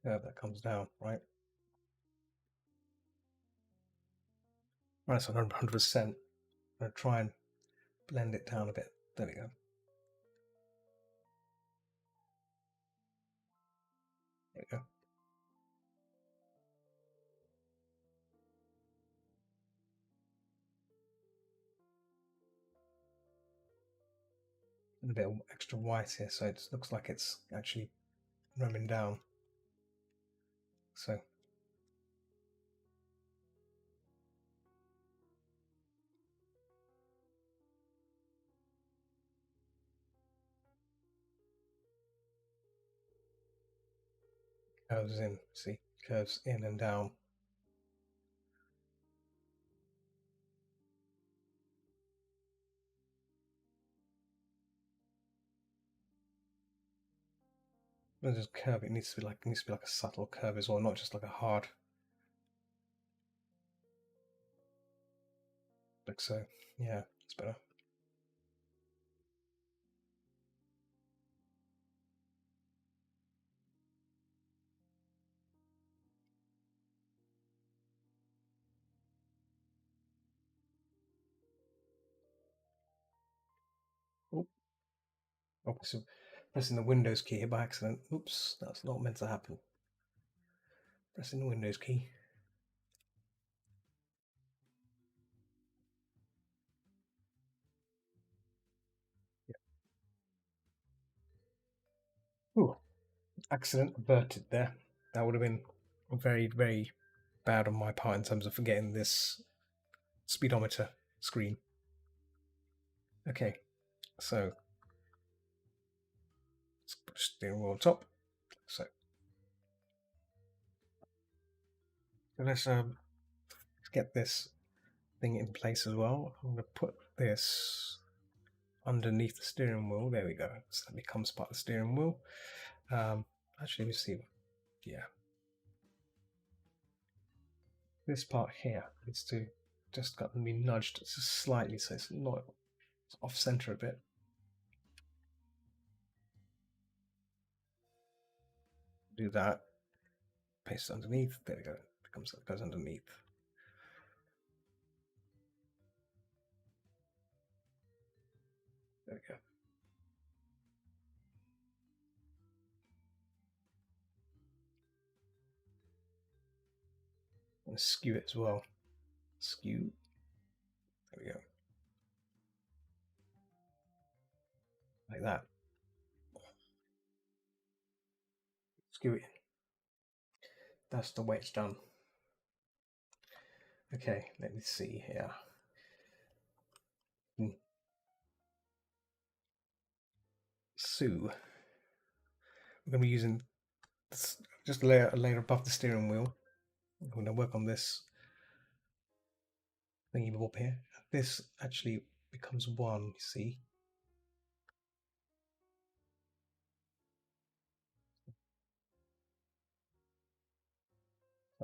curve that comes down, right? Right, so 100%. I'm gonna try and blend it down a bit. There we go. There we go. And a bit of extra white here, so it looks like it's actually running down. So curves in, see, curves in and down. There's this curve. It needs to be like a subtle curve as well, not just like a hard. Like so. Yeah, it's better. Oop. Oh, so pressing the Windows key here by accident. Oops, that's not meant to happen. Pressing the Windows key. Yeah. Ooh, accident averted there. That would have been very, very bad on my part in terms of forgetting this speedometer screen. Okay, so let's put the steering wheel on top. So let's get this thing in place as well. I'm going to put this underneath the steering wheel. There we go. So that becomes part of the steering wheel. Actually, let me see. Yeah. This part here needs to just got to be nudged just slightly so it's not off center a bit. Do that. Paste it underneath. There we go. It goes underneath. There we go. And skew it as well. Skew. There we go. Like that. Skew it. That's the way it's done. Okay, let me see here. Sue. We're going to be using just a layer above the steering wheel. I'm going to work on this thingy bob here. This actually becomes one, you see.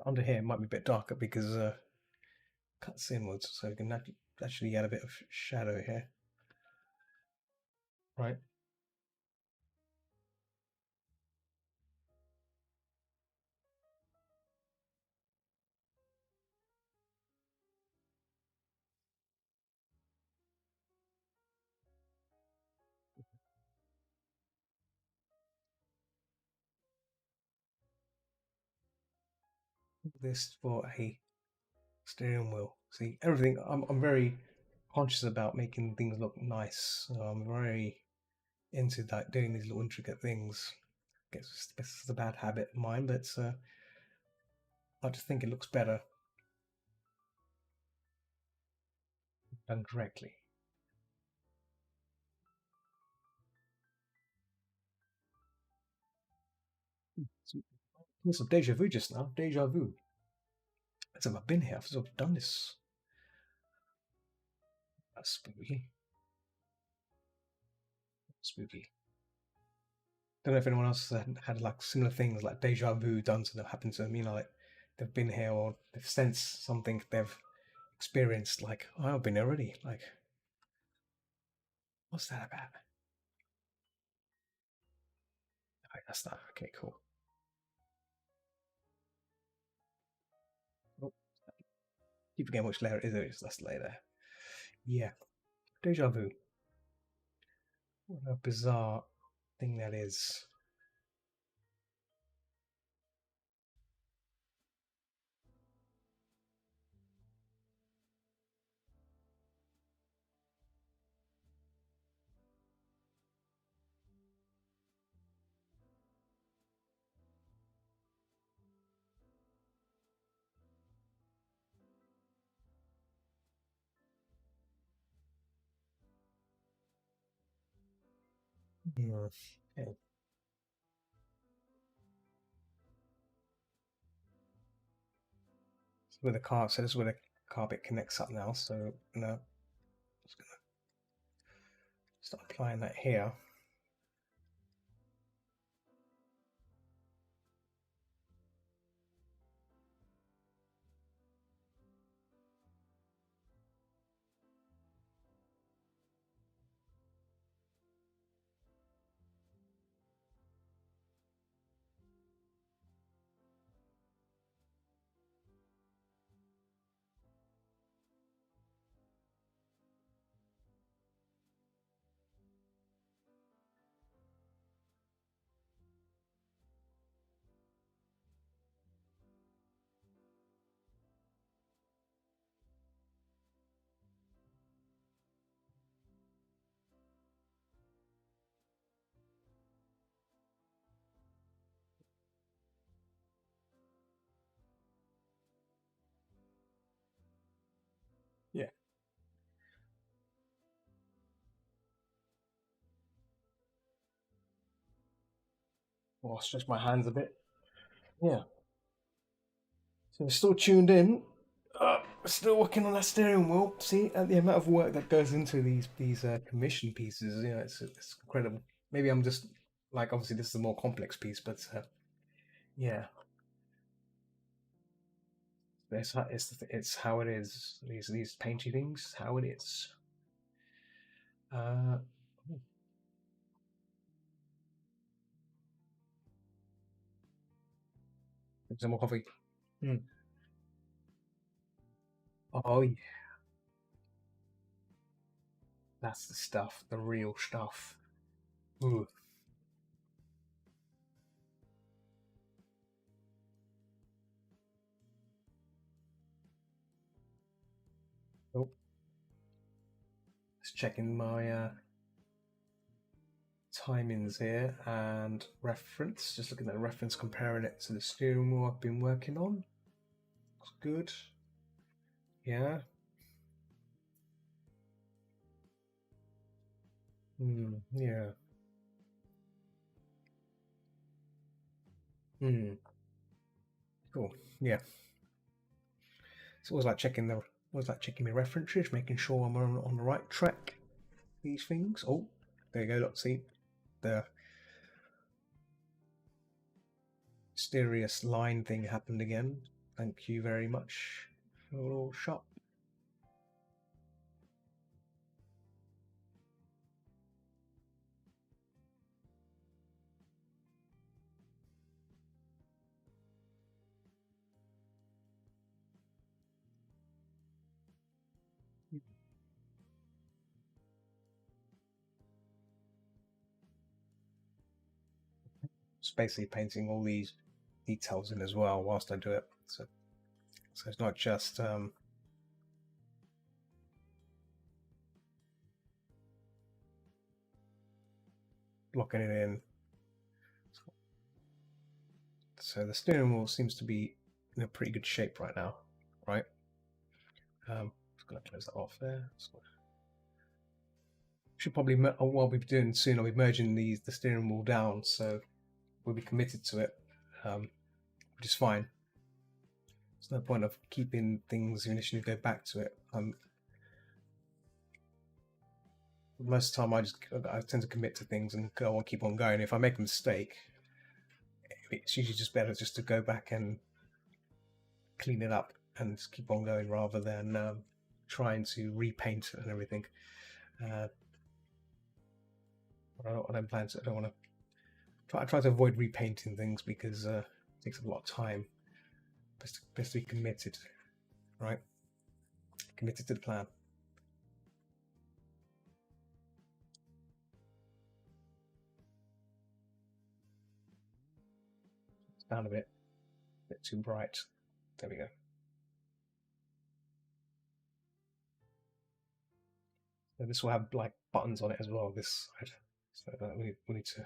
Under here it might be a bit darker because cuts inwards, so we can actually add a bit of shadow here. Right. This for a steering wheel. See, everything. I'm very conscious about making things look nice. I'm very into like doing these little intricate things. I guess it's a bad habit of mine, but I just think it looks better done correctly. Some deja vu just now. Deja vu. As if I've been here. I've sort of done this. That's spooky. Spooky. Don't know if anyone else had like similar things like deja vu done to them, happened to them. You know, like they've been here or they've sensed something they've experienced. Like, oh, I've been here already. Like, what's that about? Right, that's that. Okay, cool. Oh, keep forgetting which layer it is. That's the layer there. Yeah, deja vu. What a bizarre thing that is. Okay. So where the car, so this is where the carpet connects up now. So now, just gonna start applying that here. I'll stretch my hands a bit. Yeah. So we're still tuned in. Still working on that steering wheel. See, the amount of work that goes into these commission pieces, it's incredible. Maybe I'm just like, obviously this is a more complex piece, but yeah, it's how it is. These painty things, how it is. Uh, some more coffee. Mm. Oh yeah, that's the stuff, the real stuff. Ooh. Oh, just checking my timings here and reference. Just looking at the reference, comparing it to the steering wheel I've been working on. Looks good. Yeah. Yeah. Cool. Yeah. It's always like checking my references, making sure I'm on the right track. These things. Oh, there you go. Look, see the mysterious line thing happened again. Thank you very much. A little shot. It's basically painting all these details in as well whilst I do it. So it's not just blocking it in. So the steering wheel seems to be in a pretty good shape right now, right? Just gonna close that off there. Should probably what I'll be doing soon. I'll be merging the steering wheel down, so we'll be committed to it, which is fine. There's no point of keeping things initially go back to it. Most of the time, I tend to commit to things and go on, keep on going. If I make a mistake, it's usually just better just to go back and clean it up and just keep on going rather than trying to repaint and everything. I don't plan to. I don't want to. I try to avoid repainting things because it takes a lot of time. Best to be committed, right? Committed to the plan. It's down a bit too bright. There we go. So this will have like buttons on it as well. This side, so we need to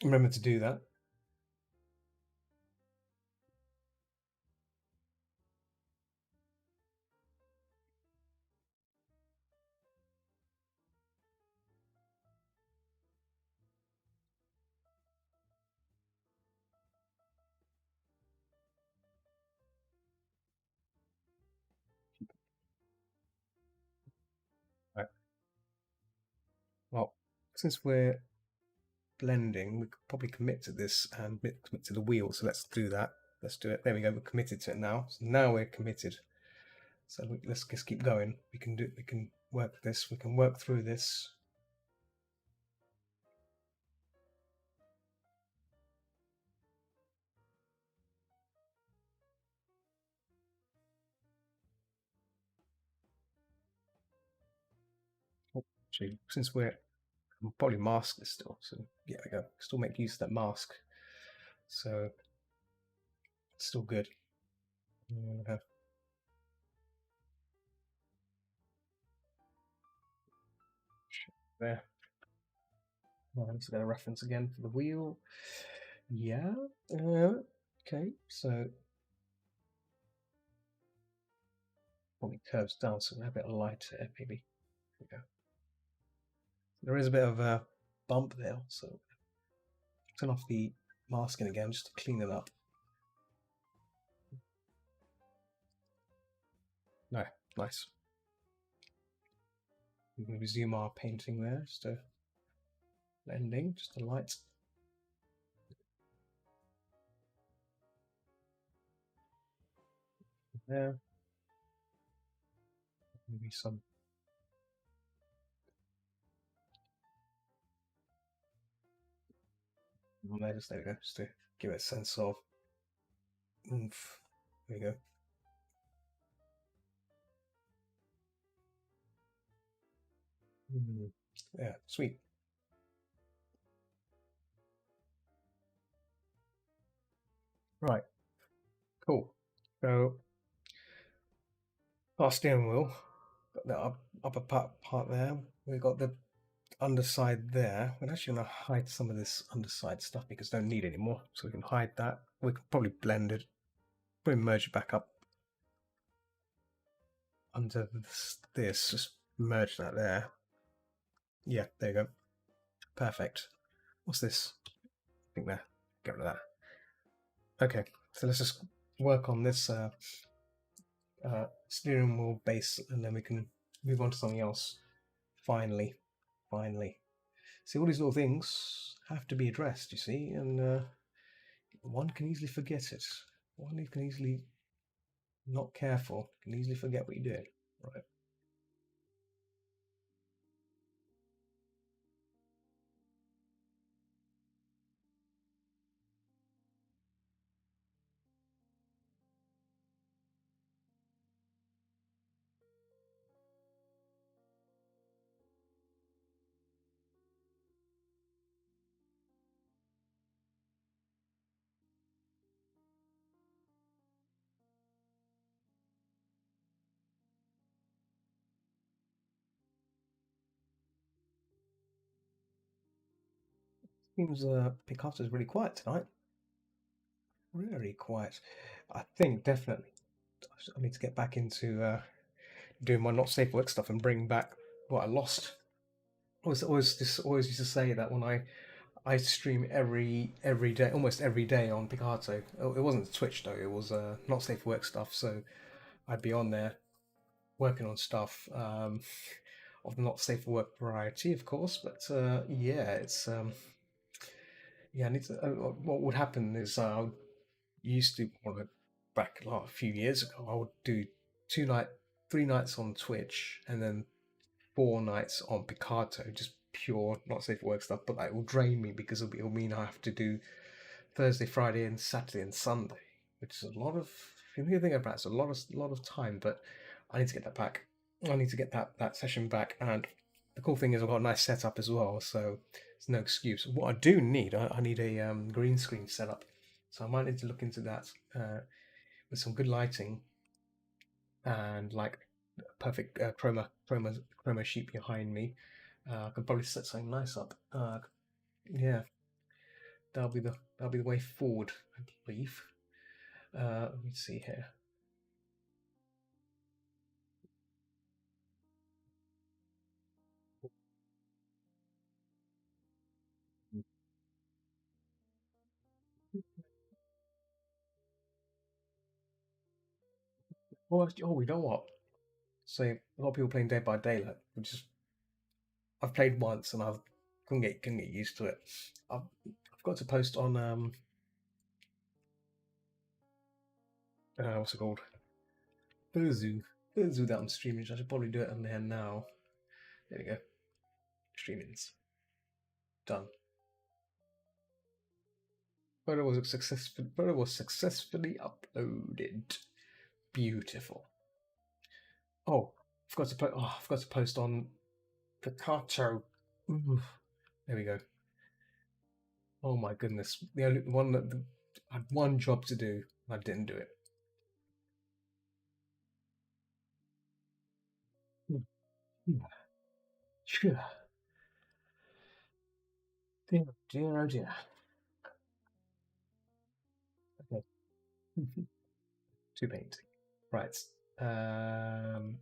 remember to do that. Right. Well, since we're blending, we could probably commit to this and commit to the wheel. So let's do that. Let's do it. There we go. We're committed to it now. So now we're committed. So let's just keep going. We can do. We can work this. We can work through this. Actually, since I'll probably mask this still. So yeah, we go. Still make use of that mask. So it's still good. There. Let's get a reference again for the wheel. Yeah. Okay. So probably curves down, so we have a bit of light here, maybe. There we go. There is a bit of a bump there, so turn off the masking again just to clean it up. No, nice. We can resume our painting there, just a ending, just a light. There. Maybe some. There we go, just to give it a sense of oomph. There we go. Yeah, sweet. Right, cool. So, our steering wheel, got the upper part there. We've got the underside there. We're actually going to hide some of this underside stuff because I don't need it anymore. So we can hide that. We can probably blend it, probably merge it back up under this. Just merge that there. Yeah, there you go. Perfect. What's this? I think there. Get rid of that. Okay, so let's just work on this steering wheel base, and then we can move on to something else. Finally. See, all these little things have to be addressed, you see, and one can easily forget it. One can easily, not careful, can easily forget what you're doing. Right. Seems Picasso's really quiet tonight. Very quiet. I think definitely I need to get back into doing my not safe work stuff and bring back what I lost. I always used to say that when I stream every day, almost every day on Picasso. It wasn't Twitch though. It was not safe work stuff. So I'd be on there working on stuff of the not safe for work variety, of course. But yeah, it's yeah. I need to. What would happen is I used to back a few years ago. I would do 3 nights on Twitch, and then 4 nights on Picato, just pure not safe for work stuff. But that will drain me because it'll mean I have to do Thursday, Friday, and Saturday and Sunday, which is a lot of. If you think about it, it's a lot of time. But I need to get that back. I need to get that session back. And the cool thing is I've got a nice setup as well, so there's no excuse. What I do need, I need a green screen setup, so I might need to look into that with some good lighting and like perfect chroma sheet behind me. I could probably set something nice up. Yeah, that'll be the way forward, I believe. Let me see here. Oh, you know what? So a lot of people playing Dead by Daylight, which is I've played once and I couldn't get used to it. I've got to post on what's it called? Furzu. Furzu that I'm streaming. I should probably do it on there now. There we go. Streaming's done. Photo was successfully uploaded. Beautiful. Oh, I forgot to post on Picacho. There we go. Oh my goodness. The only one that I had one job to do, and I didn't do it. Sure. Dear, dear, oh dear. Okay. Two paint. Right. Um,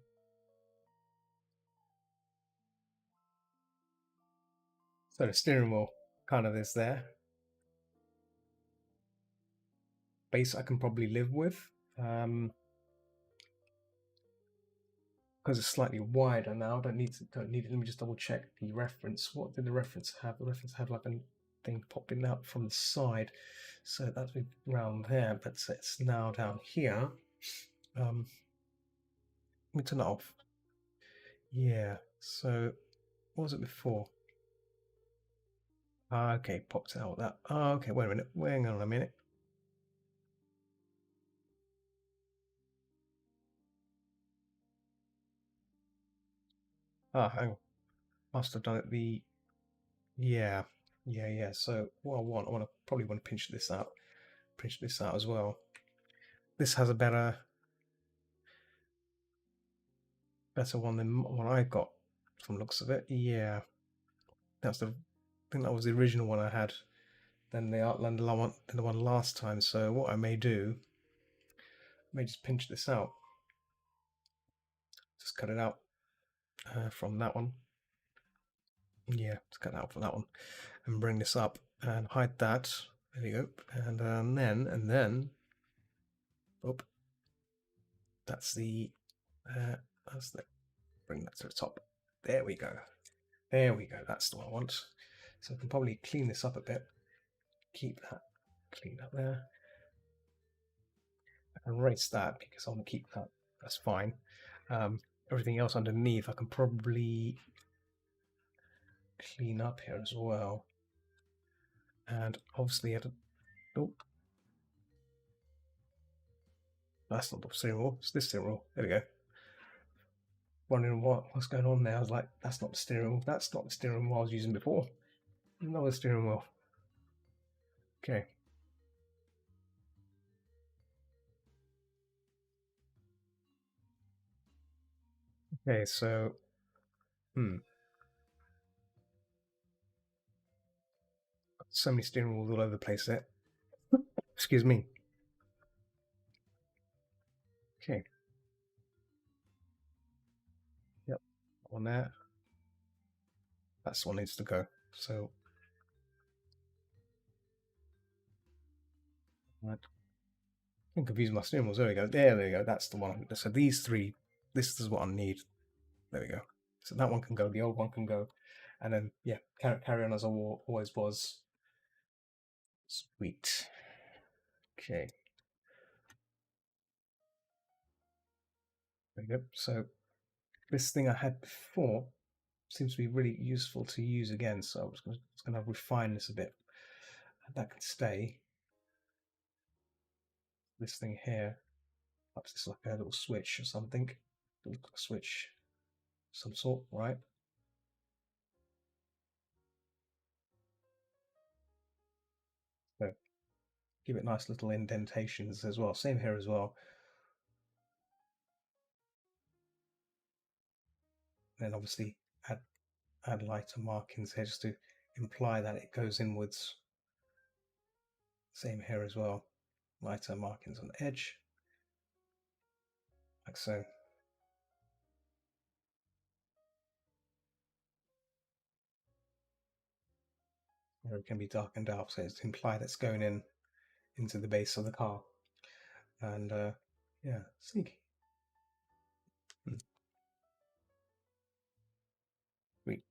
so the steering wheel kind of is there. base I can probably live with. Because it's slightly wider now. Don't need it. Let me just double check the reference. What did the reference have? The reference had like a thing popping out from the side, so that's around there. But it's now down here. Let me turn that off. Yeah. So what was it before? Okay, popped out that. Okay, wait a minute. Hang on a minute. Hang on. Must have done it the. Yeah. So what I want to probably want to pinch this out as well. This has a better one than what I got from the looks of it. Yeah, that's the. I think that was the original one I had. Then the Outlander one, the one last time. So what I may do, I may just pinch this out. Just cut it out from that one. Yeah, just cut it out from that one, and bring this up and hide that. There you go. And then, oh, that's the. Bring that to the top. There we go. There we go. That's the one I want. So I can probably clean this up a bit. Keep that clean up there. I can erase that because I want to keep that. That's fine. Everything else underneath I can probably clean up here as well. And obviously, oh, that's not the steering wheel. It's this steering wheel. There we go. Wondering what's going on there. I was like, that's not the steering wheel. That's not the steering wheel I was using before. Another steering wheel. Okay. Okay, so so many steering wheels all over the place there. Excuse me. Okay. Yep. On there. That's the one needs to go. So right. I'm confusing my steering wheels. There we go. There we go. That's the one. So these three, this is what I need. There we go. So that one can go. The old one can go. And then, yeah, carry on as I always was. Sweet. Okay. There we go. So this thing I had before seems to be really useful to use again. So I was going to refine this a bit. That can stay. This thing here, perhaps it's like a little switch or something. A switch, some sort, right? So give it nice little indentations as well. Same here as well. Then obviously add lighter markings here just to imply that it goes inwards. Same here as well. Lighter markings on the edge, like so. Or it can be darkened out, so it's to imply that's going into the base of the car. And yeah, sneaky. Sweet.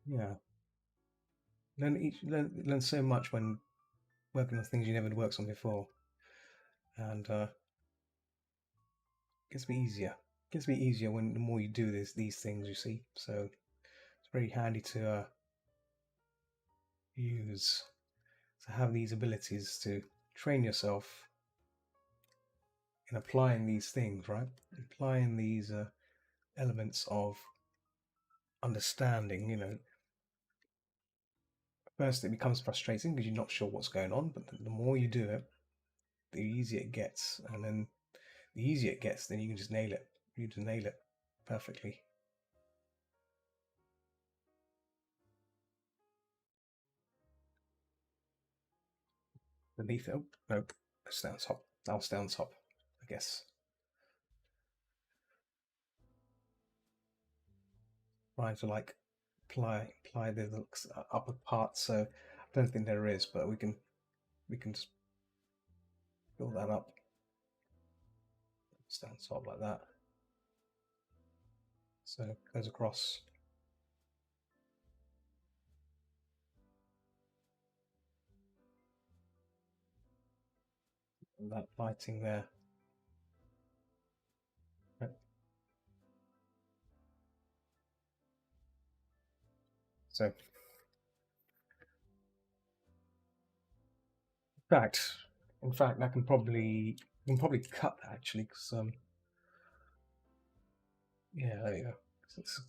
Yeah. Learn so much when working on things you never worked on before, and gets me easier. Gets me easier when the more you do these things, you see. So it's very handy to use, to have these abilities to train yourself in applying these things, right? Applying these elements of understanding. First it becomes frustrating because you're not sure what's going on, but the more you do it, the easier it gets, and then the easier it gets, then you can just nail it. You just nail it perfectly. Beneath it, oh, nope, stay on top. I'll stay on top, I guess. Trying to like apply the upper part. So I don't think there is, but we can just build that up. Stand top like that. So it goes across. And that lighting there. Right. So in fact, I can probably cut that actually, because yeah, there you go.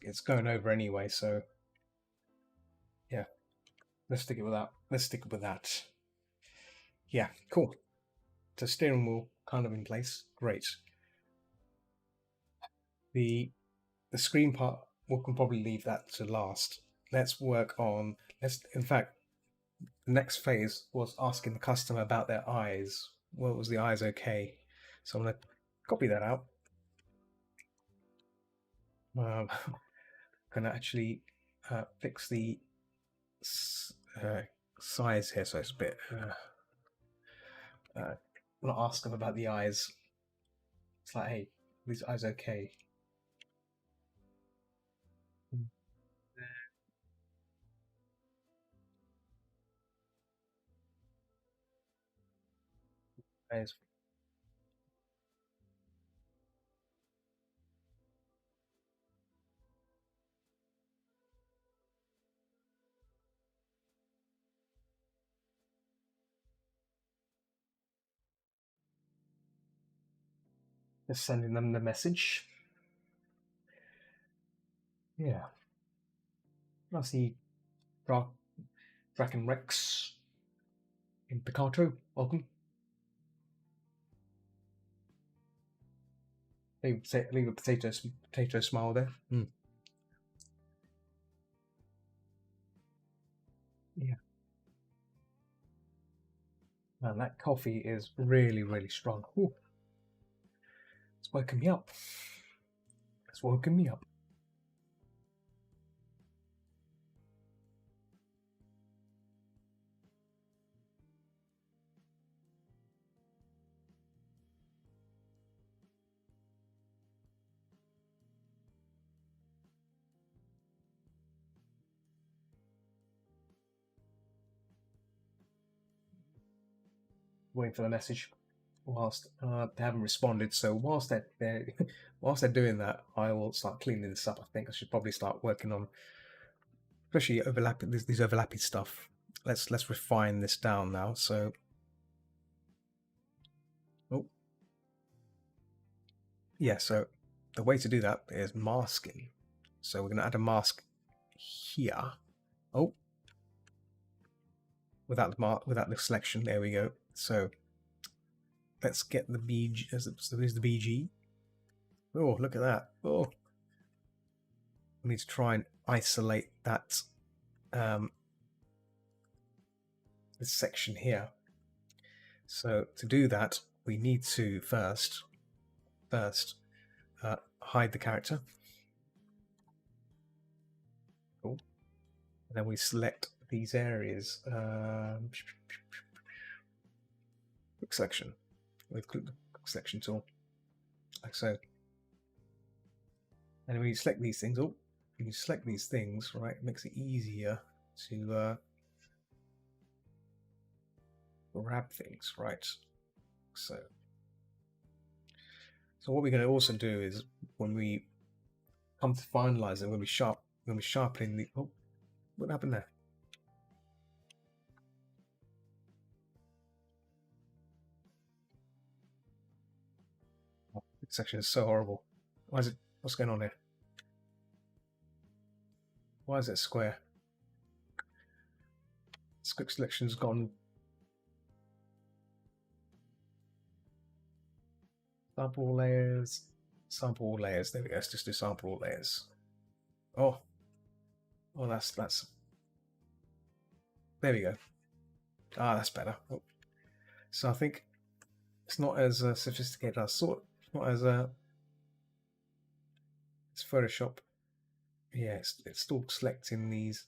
It's going over anyway, so yeah, let's stick it with that. Let's stick with that. Yeah, cool. So steering wheel kind of in place. Great. The screen part, we can probably leave that to last. Let's work on. In fact, the next phase was asking the customer about their eyes. Well, was the eyes okay? So I'm gonna copy that out. Gonna actually fix the size here, so it's a bit. I'm not ask them about the eyes. It's like, hey, these eyes okay? Eyes. Just sending them the message. Yeah. I see Draken Rex in Picato. Welcome. Leave a potato smile there. Yeah. Man, that coffee is really, really strong. Ooh. It's woken me up. It's woken me up. Waiting for the message. Whilst they haven't responded, so whilst they're whilst they're doing that, I will start cleaning this up. I think I should probably start working on, especially overlapping these overlapping stuff. Let's refine this down now. So, oh, yeah. So the way to do that is masking. So we're going to add a mask here. Oh, without the selection. There we go. So let's get the BG. So there's the BG. Oh, look at that. Oh, we need to try and isolate that this section here. So to do that, we need to first hide the character. Cool. And then we select these areas. Quick selection with the quick selection tool, like so. And when you select these things, when you select these things, right, it makes it easier to grab things, right? So what we're going to also do is when we come to finalize it, when we sharpening the. Oh, what happened there? Oh, this section is so horrible. Why is it? What's going on here? Why is it square? Quick selection's gone. Sample layers. Sample all layers. There we go. Let's just do sample all layers. Oh, that's. There we go. Ah, that's better. Oh. So I think it's not as sophisticated as not as it's Photoshop yeah, it's still selecting these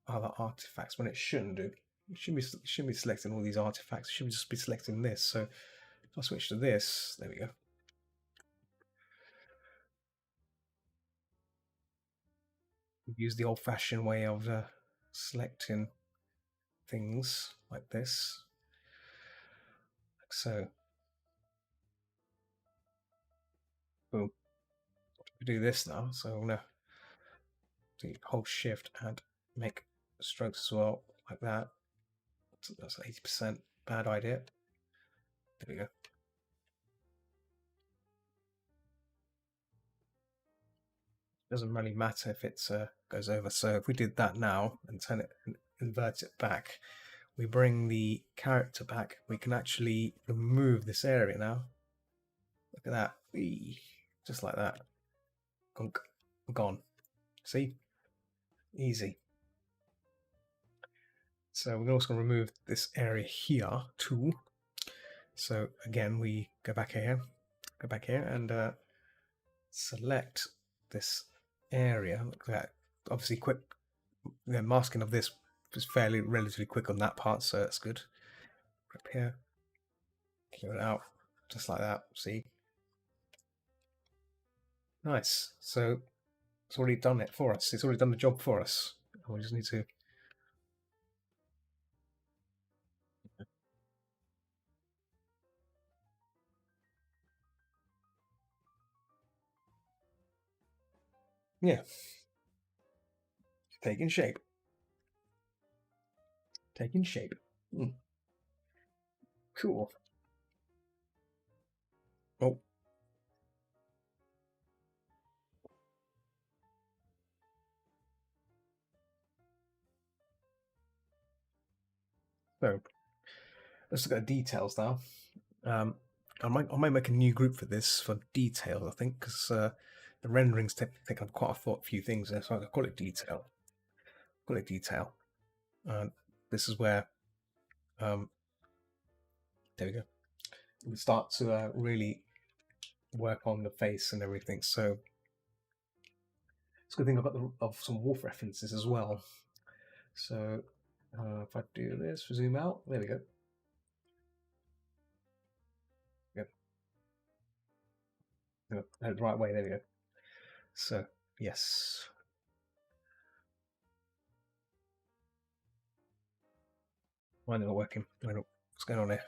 other artifacts when it shouldn't do. It shouldn't be selecting all these artifacts. It should just be selecting this. So if I switch to this, there we go. Use the old-fashioned way of selecting things like this, like so. Boom. We do this now, so I'm gonna do hold shift and make strokes as well, like that. So that's 80%. Bad idea. There we go. Doesn't really matter if it goes over. So if we did that now and turn it and invert it back, we bring the character back, we can actually remove this area now. Look at that. Whee. Just like that. Gone. See? Easy. So we're also going to remove this area here too. So again, we go back here and select this area. Look at that. Obviously quick, the masking of this was relatively quick on that part, so that's good. Up here, clear it out, just like that. See, nice. So it's already done it for us. It's already done the job for us. We just need to. Yeah, taking shape. Taking shape. Cool. Oh. So let's look at details now. I might make a new group for this for details, I think, because the renderings take up quite a few things there, so I'll call it detail. Call it detail. This is where there we go. We start to really work on the face and everything. So it's a good thing I've got some wolf references as well. So if I do this, zoom out, there we go. Yep. The right way, there we go. So yes. Why not working? What's going on here?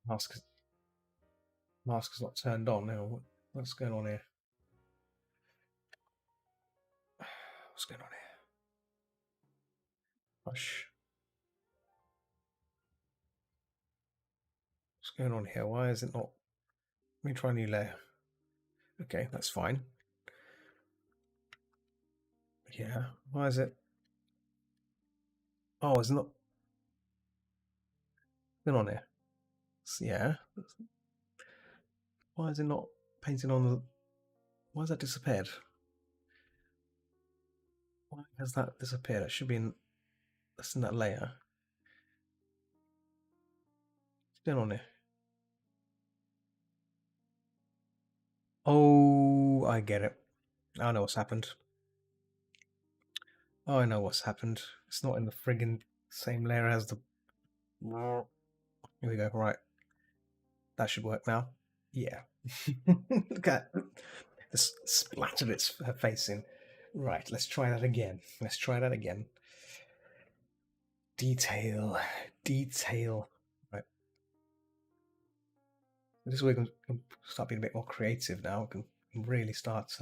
Mask is not turned on now. What's going on here? What's going on here? Hush. What's going on here? Why is it not? Let me try a new layer. Okay, that's fine. Yeah. Why is it? Oh, it's not. What's going on here? Yeah. Why is it not painted on the? Why has that disappeared? Why has that disappeared? It should be in. That's in that layer. What's going on here? Oh, I get it. I know what's happened. Oh, I know what's happened. It's not in the friggin' same layer as the. Here we go. Right. That should work now. Yeah. Look at this splattered her face in. Right, let's try that again. Let's try that again. Detail. Detail. Right. This is where we can start being a bit more creative now. We can really start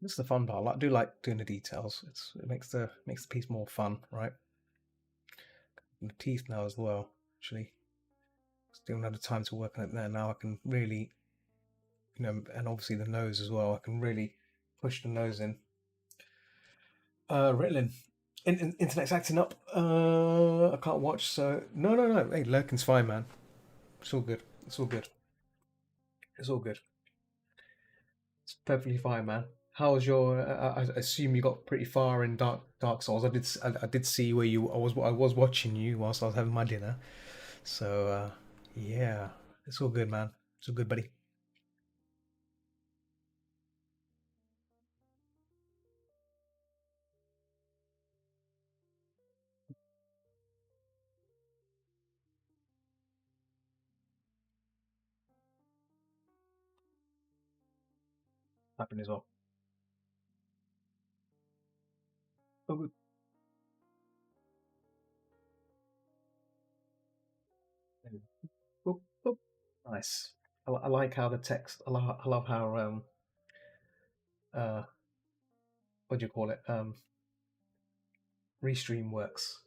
this is the fun part. I do like doing the details. It makes the piece more fun, right? And the teeth now as well. Actually, still don't have the time to work on it there. Now I can really, and obviously the nose as well. I can really push the nose in. Ritalin. Internet's acting up. I can't watch. So no, no, no. Hey, lurking's fine, man. It's all good. It's all good. It's all good. It's perfectly fine, man. How's your? I assume you got pretty far in Dark Souls. I did see where you. I was watching you whilst I was having my dinner. So yeah, it's all good, man. It's all good, buddy. Happening as well. Oh, boop, boop. Nice. I like how the text. I love how uh what do you call it? Restream works.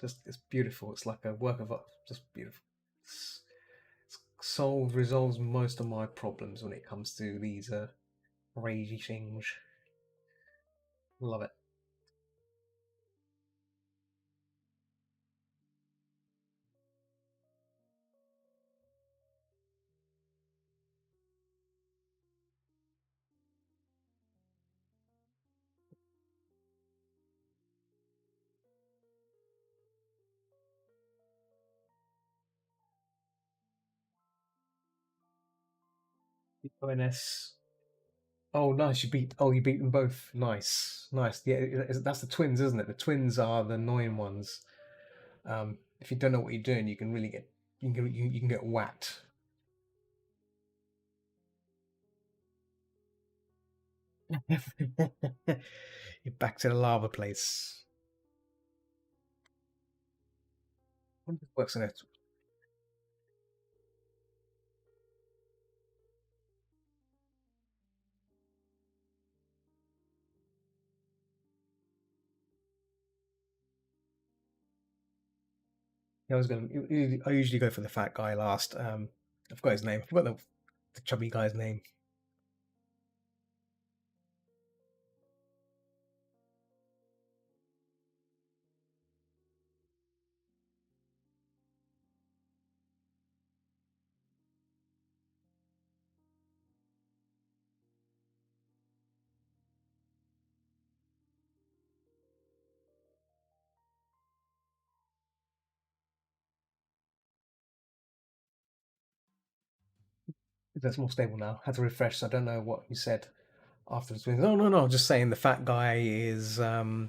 Just it's beautiful. It's like a work of art. Just beautiful. It's solves resolves most of my problems when it comes to these ragey things. Love it. ONS. Oh, nice! You beat. Oh, you beat them both. Nice, nice. Yeah, that's the twins, isn't it? The twins are the annoying ones. If you don't know what you're doing, you can really get you can get whacked. You're back to the lava place. Wonder if it works on it. I was going. I usually go for the fat guy last. I forgot his name. I forgot the chubby guy's name. That's more stable now. Had to refresh, so I don't know what you said after the twins. No, no, no. Just saying the fat guy is. I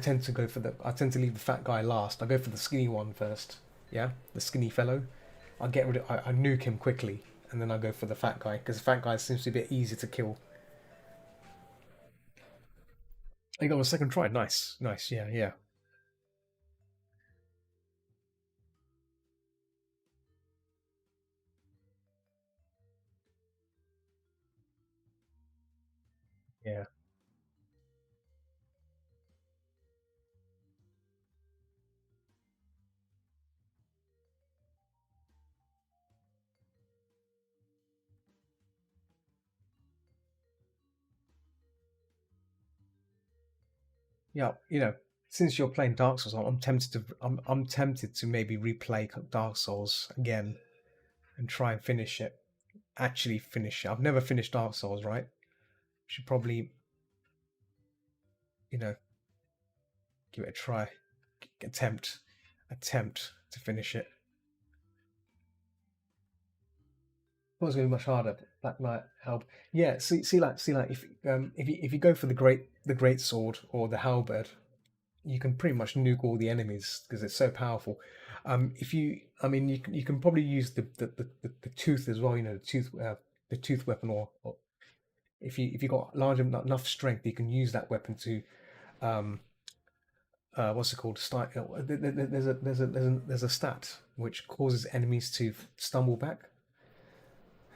tend to go for the. I tend to leave the fat guy last. I go for the skinny one first. Yeah, the skinny fellow. I get rid of. I nuke him quickly, and then I go for the fat guy because the fat guy seems to be a bit easier to kill. I got a second try. Nice, nice. Yeah, yeah, yeah. Yeah, since you're playing Dark Souls, I'm tempted to I'm tempted to maybe replay Dark Souls again and try and finish it. Actually finish it. I've never finished Dark Souls, right? Should probably, you know, give it a try. Attempt attempt to finish it. It was going to be much harder. Black Knight help. Yeah, see like if you go for the great sword or the halberd, you can pretty much nuke all the enemies because it's so powerful. If you, I mean, you can probably use the tooth as well. The tooth weapon, or if you got large enough strength, you can use that weapon to um, what's it called? There's a stat which causes enemies to stumble back.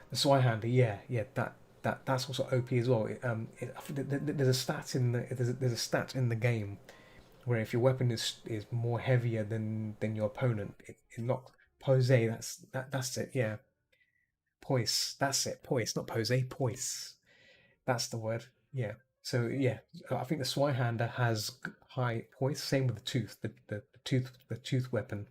The Swihand, yeah, yeah, that's also OP as well. There's a stat in there's a stat in the game where if your weapon is more heavier than your opponent, it knocks pose. That's it. Yeah, poise. That's it. Poise, not pose. Poise. That's the word. Yeah. So yeah, I think the Swihander has high points. Same with the tooth, the tooth weapon.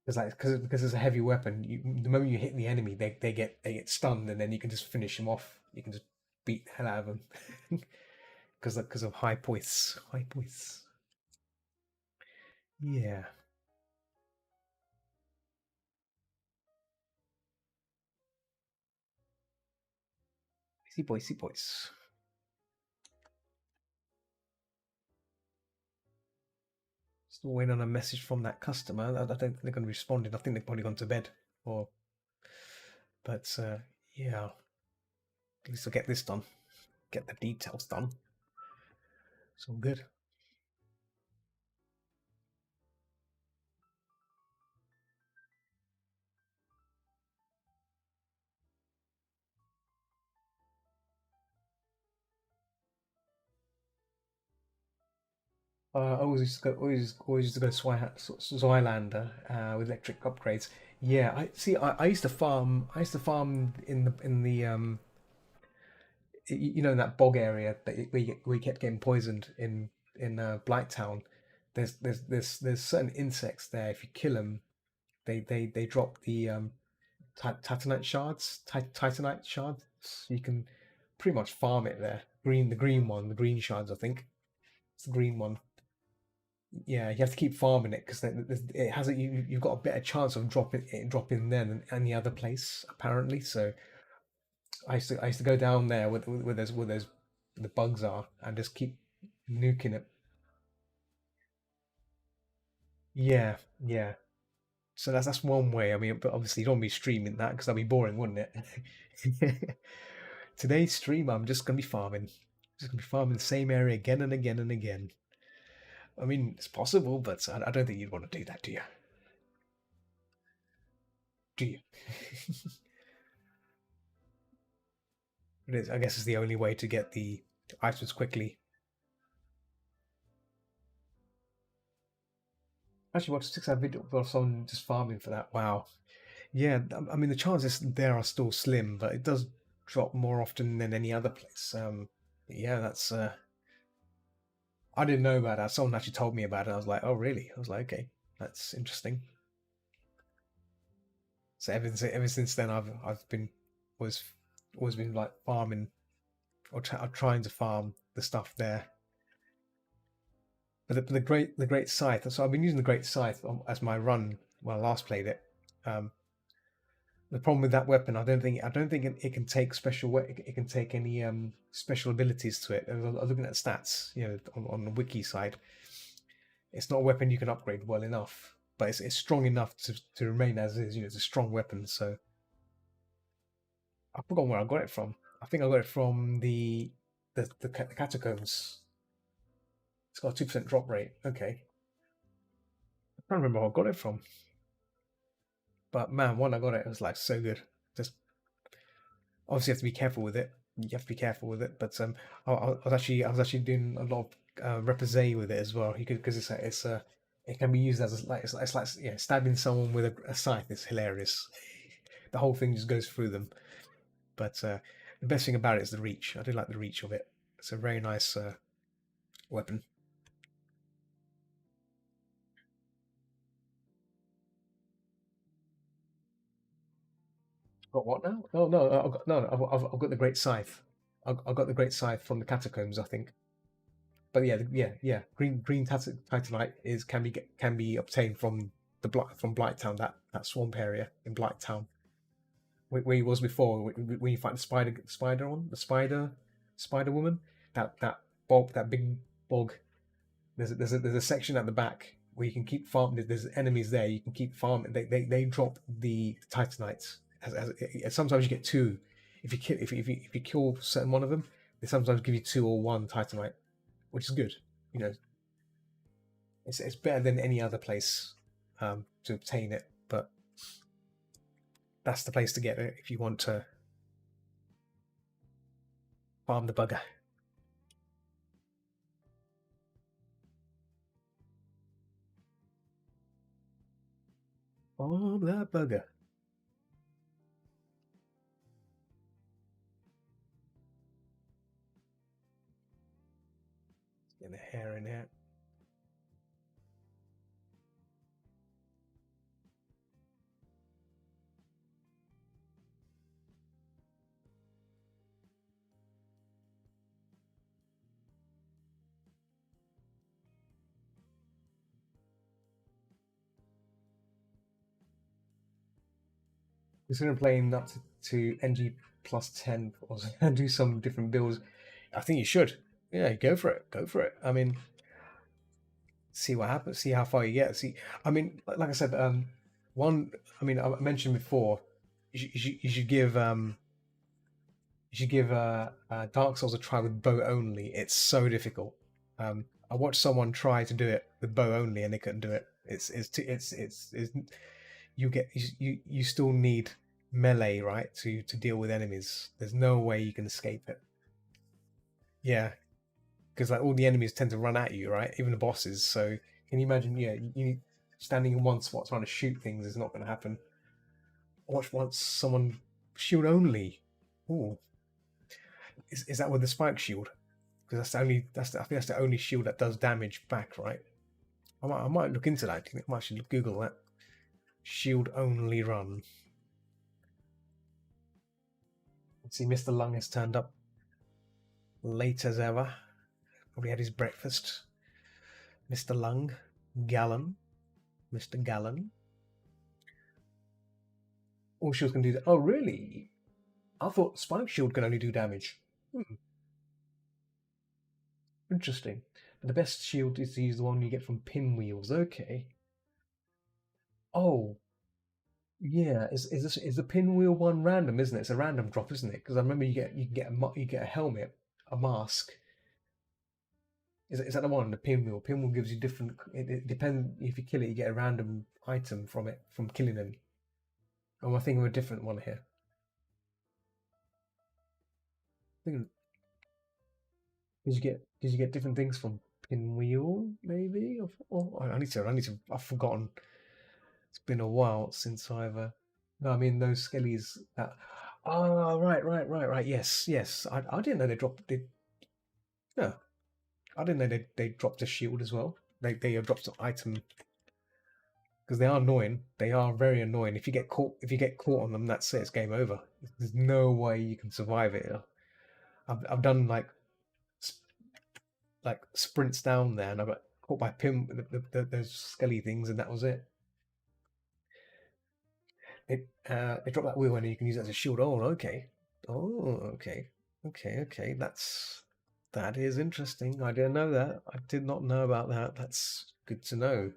Because it's a heavy weapon. The moment you hit the enemy, they get stunned, and then you can just finish them off. You can just beat the hell out of them because of high points. High points. Yeah. Easy boys, easy boys. Still waiting on a message from that customer. I don't think they're going to respond. I think they've probably gone to bed. But yeah, at least I'll get this done. Get the details done. It's all good. I always used to go, always used to go to Zweilander with electric upgrades. Yeah, I see. I used to farm. I used to farm you know, in that bog area that we kept getting poisoned in Blighttown. There's certain insects there. If you kill them, they drop the titanite shards. You can pretty much farm it there. The green one, the green shards. I think it's the green one. Yeah, you have to keep farming it because it has you've got a better chance of dropping there than any other place apparently. So I used to go down there where the bugs are and just keep nuking it. Yeah, yeah. So that's one way. I mean, but obviously you don't be streaming that because that'd be boring, wouldn't it? Today's stream, I'm just gonna be farming. Just gonna be farming the same area again and again and again. I mean, it's possible, but I don't think you'd want to do that, do you? Do you? It is, I guess it's the only way to get the items quickly. Actually, watched a 6 hour video of someone just farming for that. Wow. Yeah, I mean, the chances there are still slim, but it does drop more often than any other place. Yeah, that's. I didn't know about that. Someone actually told me about it. I was like, oh, really? I was like, okay, that's interesting. So ever since then, I've been was always been like farming or trying to farm the stuff there. But the great scythe. So I've been using the great scythe as my run when I last played it. Um, the problem with that weapon, I don't think it can take it can take any special abilities to it. And I was looking at stats, you know, on the wiki side, it's not a weapon you can upgrade well enough, but it's strong enough to remain as is. You know, it's a strong weapon. So I've forgotten where I got it from. I think I got it from the catacombs. It's got a 2% drop rate. Okay, I can't remember where I got it from, but man, when I got it, it was like so good. Just obviously you have to be careful with it. You have to be careful with it. But I was actually doing a lot of reprise with it as well. You could because it can be used as it's like yeah, stabbing someone with a scythe is hilarious. The whole thing just goes through them. But the best thing about it is the reach. I do like the reach of it. It's a very nice weapon. Got what now? Oh no, I've got, no, I've got the great scythe. I've got the great scythe from the catacombs, I think. But yeah, yeah. Green titanite is can be obtained from from Blighttown, that swamp area in Blighttown, where he was before. When you fight the spider woman, that big bog. There's a section at the back where you can keep farming. There's enemies there. You can keep farming. They drop the titanites. Sometimes you get two. If you kill certain one of them, they sometimes give you two or one titanite, which is good. You know, it's better than any other place to obtain it. But that's the place to get it if you want to farm the bugger. Farm that bugger. air in here. Considering playing up to NG plus 10 and do some different builds, I think you should. Yeah, go for it. Go for it. I mean, see what happens. See how far you get. See, I mean, like I said, one. I mean, I mentioned before, you should give Dark Souls a try with bow only. It's so difficult. I watched someone try to do it with bow only, and they couldn't do it. It's you still need melee, right, to deal with enemies. There's no way you can escape it. Yeah, because like all the enemies tend to run at you, right? Even the bosses. So can you imagine? Yeah, you standing in one spot trying to shoot things is not going to happen. Watch once someone shield only. Ooh, is that with the spike shield? Because that's the only I think that's the only shield that does damage back, right? I might look into that. I might actually Google that. Shield only run. Let's see, Mr. Lung has turned up late as ever. Probably had his breakfast. Mr. Lung, Gallon, Mr. Gallon. All shields can do that. Oh, really? I thought Spike Shield can only do damage. Interesting. But the best shield is to use the one you get from pinwheels. Okay. Oh, yeah. Is the pinwheel one random? Isn't it? It's a random drop, isn't it? Because I remember you get a helmet, a mask. Is that the one? The pinwheel. Pinwheel gives you different. It depends if you kill it, you get a random item from it from killing them. Oh, am I thinking of a different one here? Did you get different things from Pinwheel? Maybe. I need to. I've forgotten. It's been a while since I've. No, I mean those skellies. Oh, right. Yes. I didn't know they dropped. No, I didn't know they dropped a shield as well. They dropped an item because they are annoying. They are very annoying. If you get caught on them, that's it. It's game over. There's no way you can survive it. I've done like sprints down there, and I got caught by those skelly things, and that was it. They drop that wheel, and you can use it as a shield. Oh, okay. Oh, okay. That is interesting. I didn't know that. I did not know about that. That's good to know.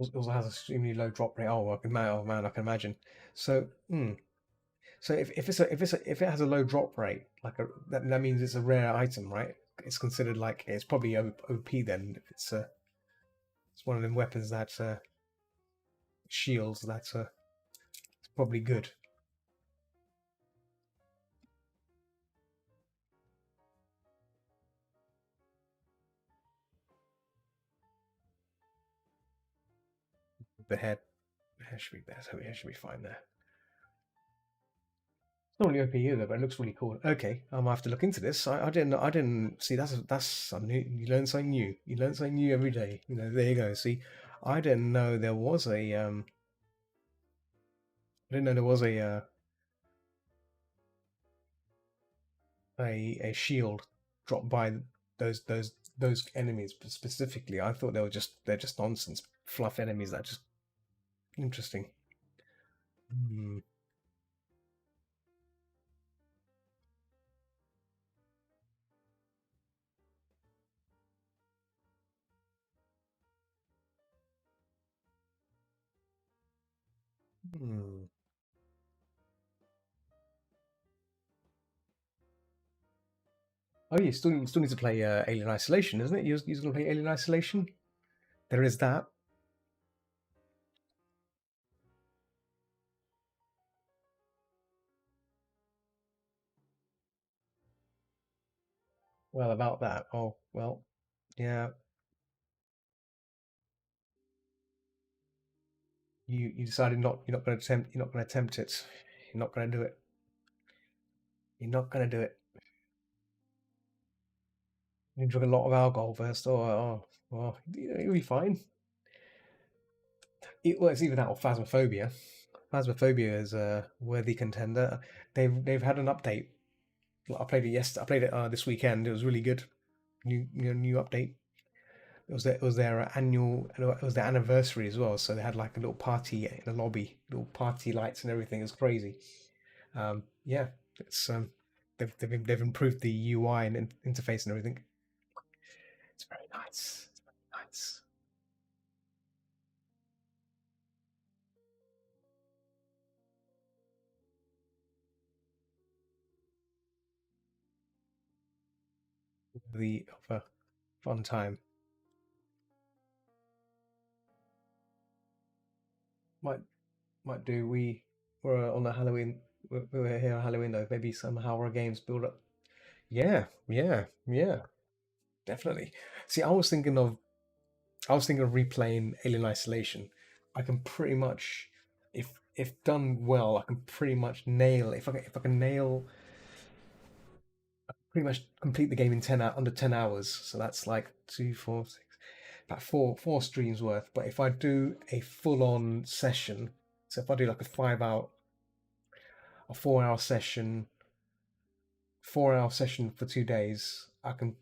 It also has extremely low drop rate. Oh man, I can imagine. So, so if it has a low drop rate, that means it's a rare item, right? It's considered like it's probably OP then. If it's one of them weapons that shields, it's probably good. The hair should be there, so the hair should be fine there. It's not really OP either, but it looks really cool. Okay, I'm gonna have to look into this. I didn't see that's something new. You learn something new. You learn something new every day. There you go. See, I didn't know there was I didn't know there was a shield dropped by those enemies specifically. I thought they're just nonsense fluff enemies that just interesting. Hmm. Hmm. Oh, you still need to play Alien Isolation, isn't it? You're going to play Alien Isolation. There is that. Well, about that. Oh, well, yeah. You decided you're not going to attempt it. You're not going to do it. You're not going to do it. You drink a lot of alcohol first. Well, you'll be fine. Well, it's either that or Phasmophobia. Phasmophobia is a worthy contender. They've had an update. I played it yesterday. I played it this weekend. It was really good. New update. It was their annual. It was their anniversary as well. So they had like a little party in the lobby, little party lights and everything. It was crazy. Yeah, it's they've improved the UI and interface and everything. It's very nice. It's very nice. The of a fun time. Might might do. We were on a Halloween. We were here on Halloween though. Maybe some horror games build up. Yeah, yeah, yeah. Definitely. See, I was thinking of replaying Alien Isolation. I can pretty much, if done well, I can pretty much nail. If I can nail, pretty much complete the game in under 10 hours. So that's like two, four, six, about four streams worth. But if I do a full on session, so if I do like a 4 hour session, 4 hour session for 2 days, I can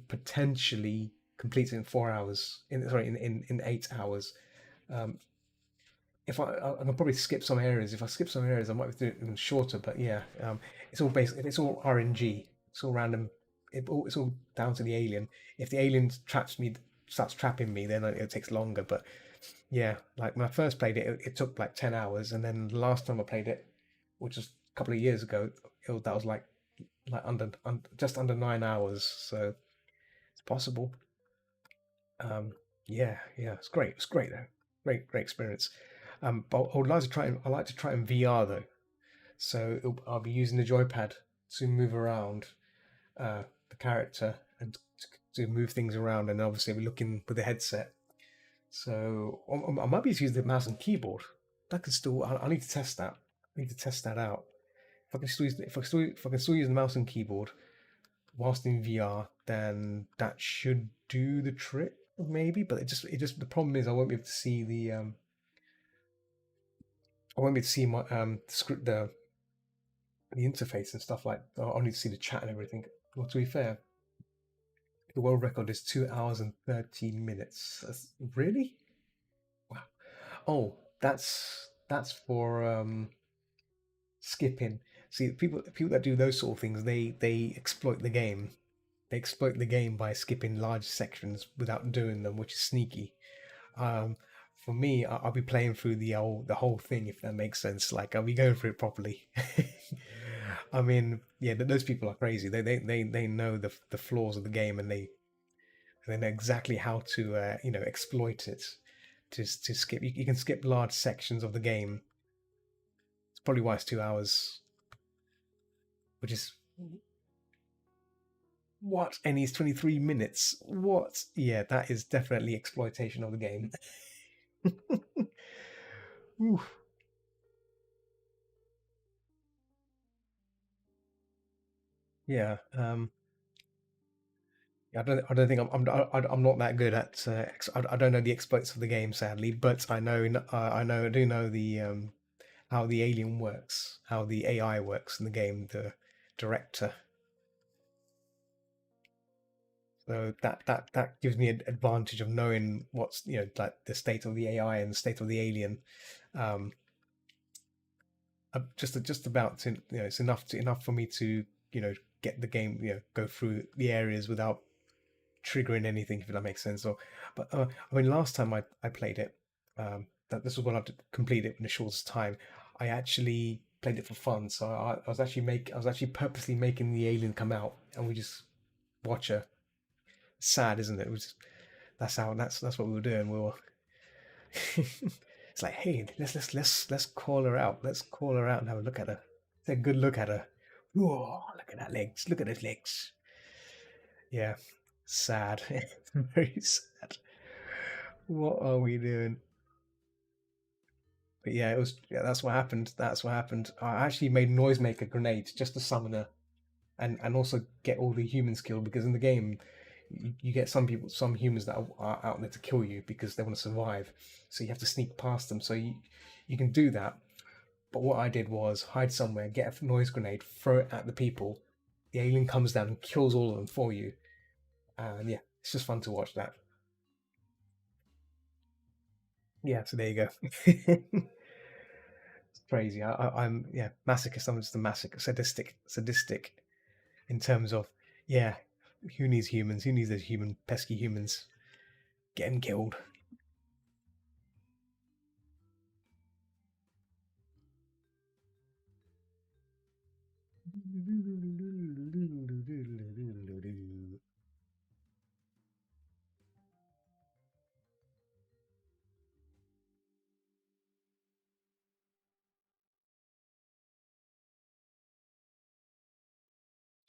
potentially complete it in 4 hours. In 8 hours. Um, if I can probably skip some areas. If I skip some areas, I might do it even shorter. But yeah, it's all it's all RNG. It's all random. It's all down to the alien. If the alien starts trapping me, then it takes longer. But yeah, like when I first played it, it took like 10 hours, and then the last time I played it, which was a couple of years ago, that was like just under 9 hours. So it's possible. Um, yeah, yeah, it's great. It's great though. Great experience. But I would like to try. I like to try in VR though. So I'll be using the joypad to move around the character and to move things around, and obviously we're looking with the headset. So I might be using the mouse and keyboard. That could still. I need to test that. I need to test that out. If I can still use, if I can still use the mouse and keyboard whilst in VR, then that should do the trick, maybe. But it just the problem is I won't be able to see I won't be able to see my script the interface and stuff like. I'll need to see the chat and everything. Well, to be fair, the world record is 2 hours and 13 minutes. Really? Wow. Oh, that's for skipping. See, people that do those sort of things, they exploit the game. They exploit the game by skipping large sections without doing them, which is sneaky. Um, for me, I'll be playing through the whole thing if that makes sense. Like I'll be going through it properly. I mean, yeah, those people are crazy. They know the flaws of the game and they know exactly how to exploit it to skip. You can skip large sections of the game. It's probably why it's 2 hours, which is what? And he's 23 minutes. What? Yeah, that is definitely exploitation of the game. Oof. Yeah. I don't think I'm not that good at. I don't know the exploits of the game, sadly, but I do know the how the alien works, how the AI works in the game, the director. So that gives me an advantage of knowing what's like the state of the AI and the state of the alien. Um, just about to it's enough for me to get the game go through the areas without triggering anything, if that makes sense. Or but I mean last time I played it, that this was when I completed it in the shortest time. I actually played it for fun, so I was actually purposely making the alien come out and we just watch her. Sad, isn't it? That's how that's what we were doing. We were it's like, hey, let's call her out. Let's call her out and have a look at her. Take a good look at her. Whoa, look at that legs. Look at those legs. Yeah, sad. Very sad. What are we doing? But yeah, it was yeah, that's what happened. That's what happened. I actually made noisemaker grenades just to summon her and also get all the humans killed because in the game you get some people, some humans that are out there to kill you because they want to survive. So you have to sneak past them. So you can do that. But what I did was hide somewhere, get a noise grenade, throw it at the people. The alien comes down and kills all of them for you. And yeah, it's just fun to watch that. Yeah, so there you go. It's crazy. I'm yeah, masochist. I'm just a masochist, sadistic in terms of yeah, who needs humans? Who needs those human pesky humans? Get them killed.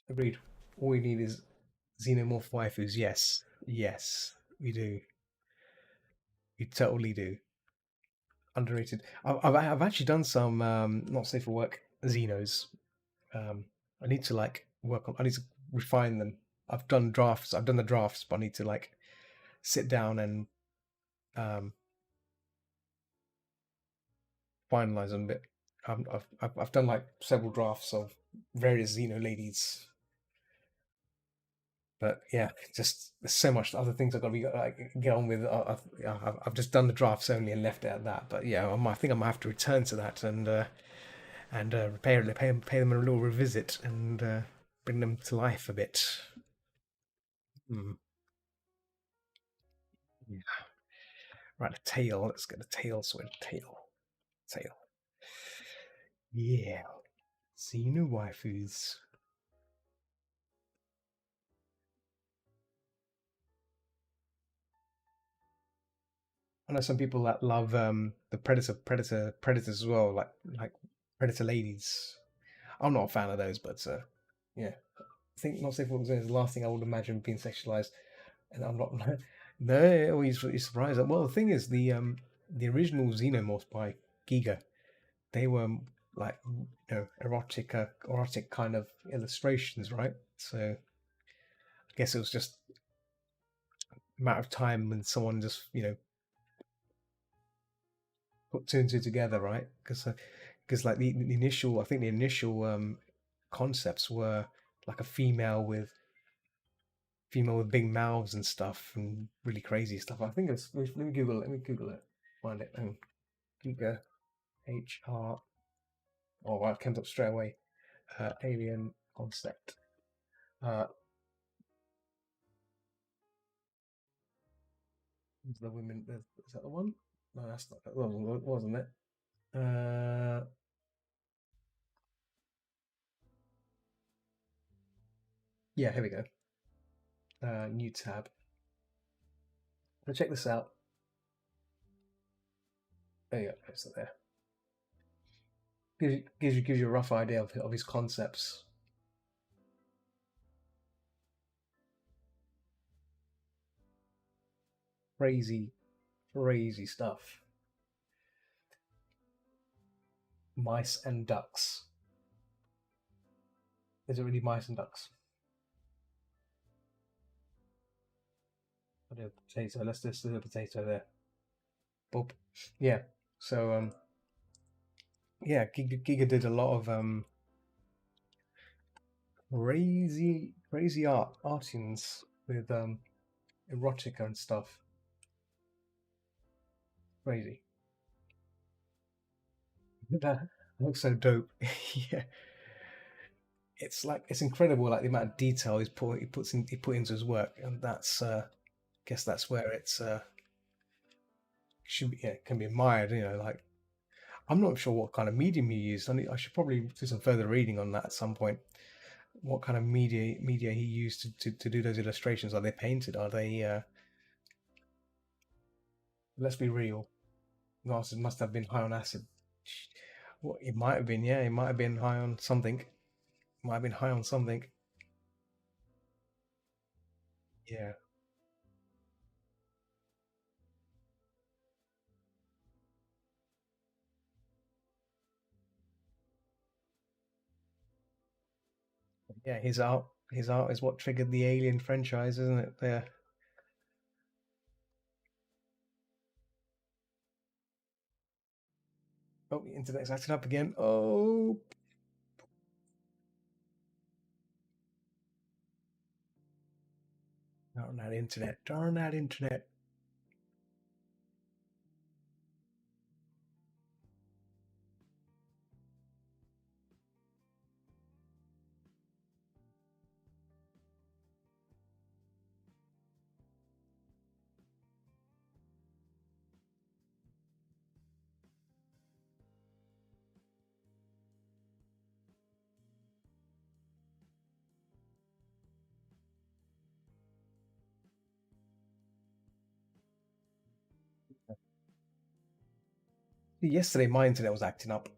Agreed. All we need is xenomorph waifus. Yes, yes, we do. We totally do. Underrated. I've actually done some not safe for work Xenos. Um, I need to like work on. I need to refine them. I've done drafts. I've done the drafts, but I need to like sit down and um, finalize them a bit. I've done like several drafts of various Xeno ladies, but yeah, just there's so much other things I've got to be like get on with. I've just done the drafts only and left it at that. But yeah, I think I might have to return to that and pay them a little revisit and bring them to life a bit. Mm, yeah. Right, a tail. Let's get a tail sword. Tail. Yeah. Xeno waifus. I know some people that love the predators as well, like predator ladies. I'm not a fan of those, but yeah, I think not safe for work is the last thing I would imagine being sexualized, and I'm not. No, he's surprised. Well, the thing is, the original Xenomorphs by Giga, they were like erotic kind of illustrations, right? So I guess it was just a matter of time when someone just put two and two together, right? Because like the initial, I think the initial concepts were like a female with big mouths and stuff and really crazy stuff. I think it's let me Google it. Let me Google it. Find it. Giga HR. Oh wow, it comes up straight away. Alien concept. Uh, the women. Is that the one? No, that's not. That wasn't it? Uh, yeah, here we go. New tab. Now check this out. There you go. It's there. Gives you a rough idea of his concepts. Crazy, crazy stuff. Mice and ducks. Is it really mice and ducks? I do a potato. Let's just do a potato there. Boop. Yeah. So yeah, Giga did a lot of crazy artings with erotica and stuff. Crazy. That looks so dope. Yeah. It's like it's incredible like the amount of detail he put into his work and that's guess that's where it's should be yeah, can be admired, like I'm not sure what kind of medium he used. I should probably do some further reading on that at some point. What kind of media he used to do those illustrations? Are they painted? Are they? Let's be real. Must have been high on acid. Well, it might have been. Yeah, it might have been high on something. Might have been high on something. Yeah. Yeah, his art is what triggered the Alien franchise, isn't it? Yeah. Oh, the internet's acting up again. Oh, darn that internet! Darn that internet! Yesterday, my internet was acting up.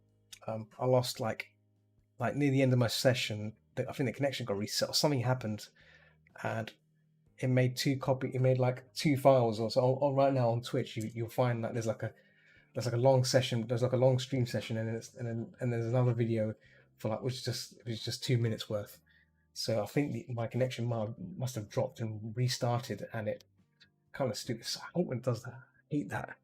I lost like near the end of my session. I think the connection got reset or something happened, and it made it made like two files or so. Right now on Twitch, you'll find that there's like a long session, there's like a long stream session, and there's another video for like which is just 2 minutes worth. So I think my connection must have dropped and restarted, and it kind of stupid. So I hate when it does that. I hate that.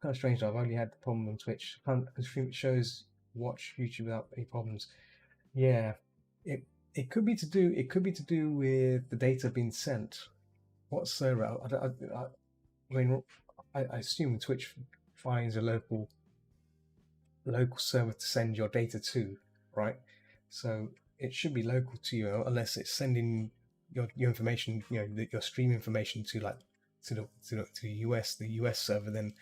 Kind of strange though. I've only had the problem on Twitch. Can't stream shows, watch YouTube without any problems. Yeah, it it could be to do with the data being sent. What server? I mean, I assume Twitch finds a local server to send your data to, right? So it should be local to you, unless it's sending your information, your stream information to like to the US server. Then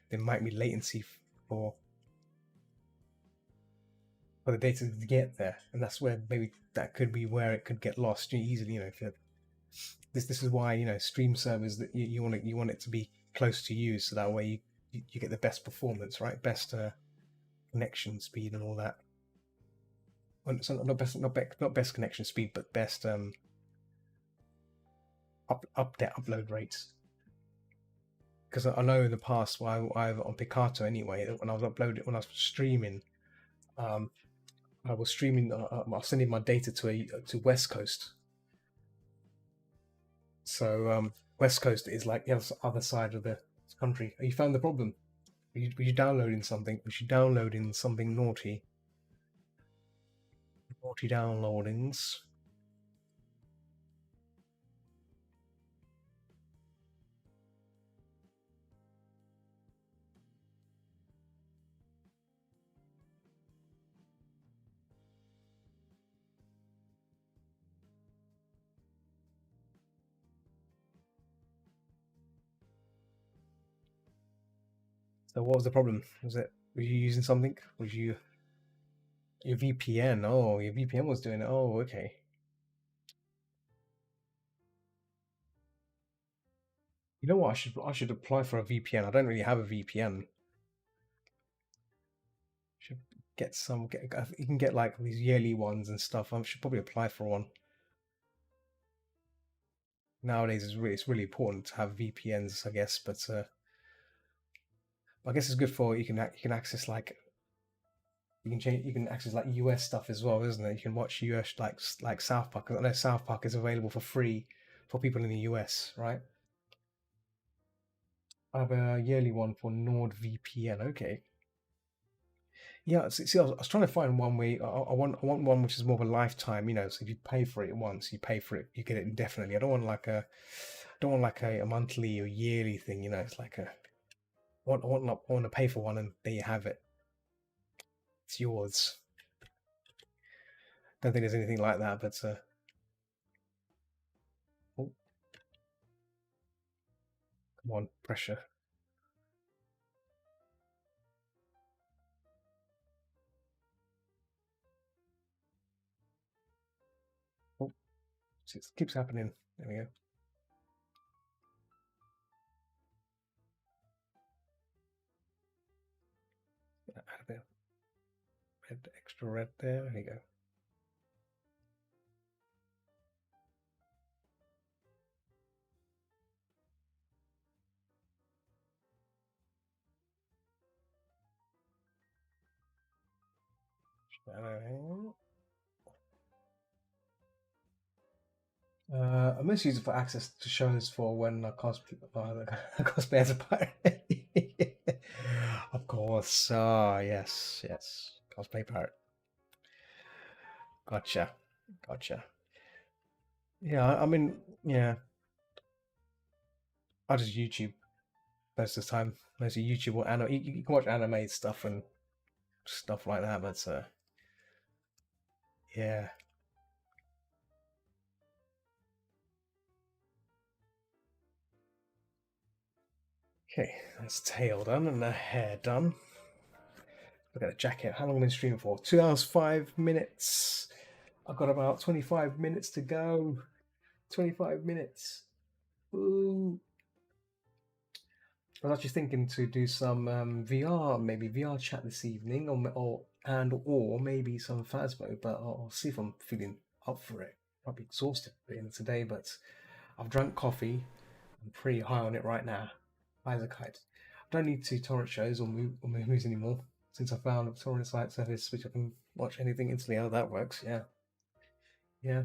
there might be latency for for the data to get there, and that's where maybe that could be where it could get lost easily. If this is why stream servers that you want it to be close to you, so that way you get the best performance, right? Best connection speed and all that. Well, so not best connection speed, but best upload rates. Because I know in the past, I've on Picato anyway, when I was streaming, um, I was streaming, I was sending my data to West Coast. So West Coast is like the other side of the country. You found the problem. Were you downloading something? Was you downloading something naughty? Naughty downloadings. So what was the problem? Were you using something? Was you your VPN? Oh, your VPN was doing it. Oh, okay. You know what? I should apply for a VPN. I don't really have a VPN. Should get some. You can get like these yearly ones and stuff. I should probably apply for one. Nowadays, it's really important to have VPNs, I guess. But I guess it's good for you can access like you can access like US stuff as well, isn't it? You can watch US like South Park. I know South Park is available for free for people in the US, right? I have a yearly one for NordVPN. Okay. Yeah, I was trying to find one way. I want one which is more of a lifetime. So if you pay for it once, you pay for it, you get it indefinitely. I don't want like a monthly or yearly thing. It's like I want to pay for one, and there you have it. It's yours. Don't think there's anything like that, but oh, come on, pressure. Oh, it keeps happening. There we go. Add a bit of extra red there. There you go. I mostly use it for access to shows for when I cosplay as a pirate. Of course. Ah, yes, yes. Cosplay pirate. Gotcha. Gotcha. Yeah, I mean, yeah. I just YouTube most of the time. Mostly YouTube or anime. You can watch anime stuff and stuff like that, but yeah. Okay, that's tail done and the hair done. Look at the jacket. How long have I been streaming for? 2 hours, 5 minutes. I've got about 25 minutes to go. 25 minutes. Ooh. I was actually thinking to do some VR, maybe VR chat this evening, or maybe some Phasmo, but I'll see if I'm feeling up for it. I'll be exhausted at the end of today, but I've drank coffee. I'm pretty high on it right now. High as a kite. I don't need to torrent shows or movies anymore since I found a torrent site service which I can watch anything instantly. How that works, yeah, yeah.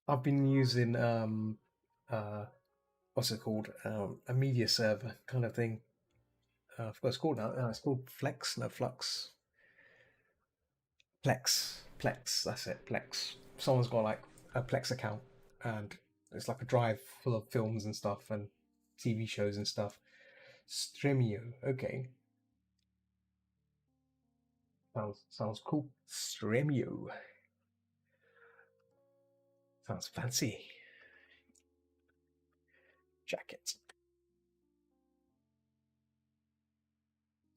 I've been using uh what's it called, a media server kind of thing. I forgot what it's called now. It's called Flex, no Flux, Plex. That's it, Plex. Someone's got like a Plex account, and it's like a drive full of films and stuff and TV shows and stuff. Stremio, okay, sounds cool. Stremio sounds fancy. Jacket.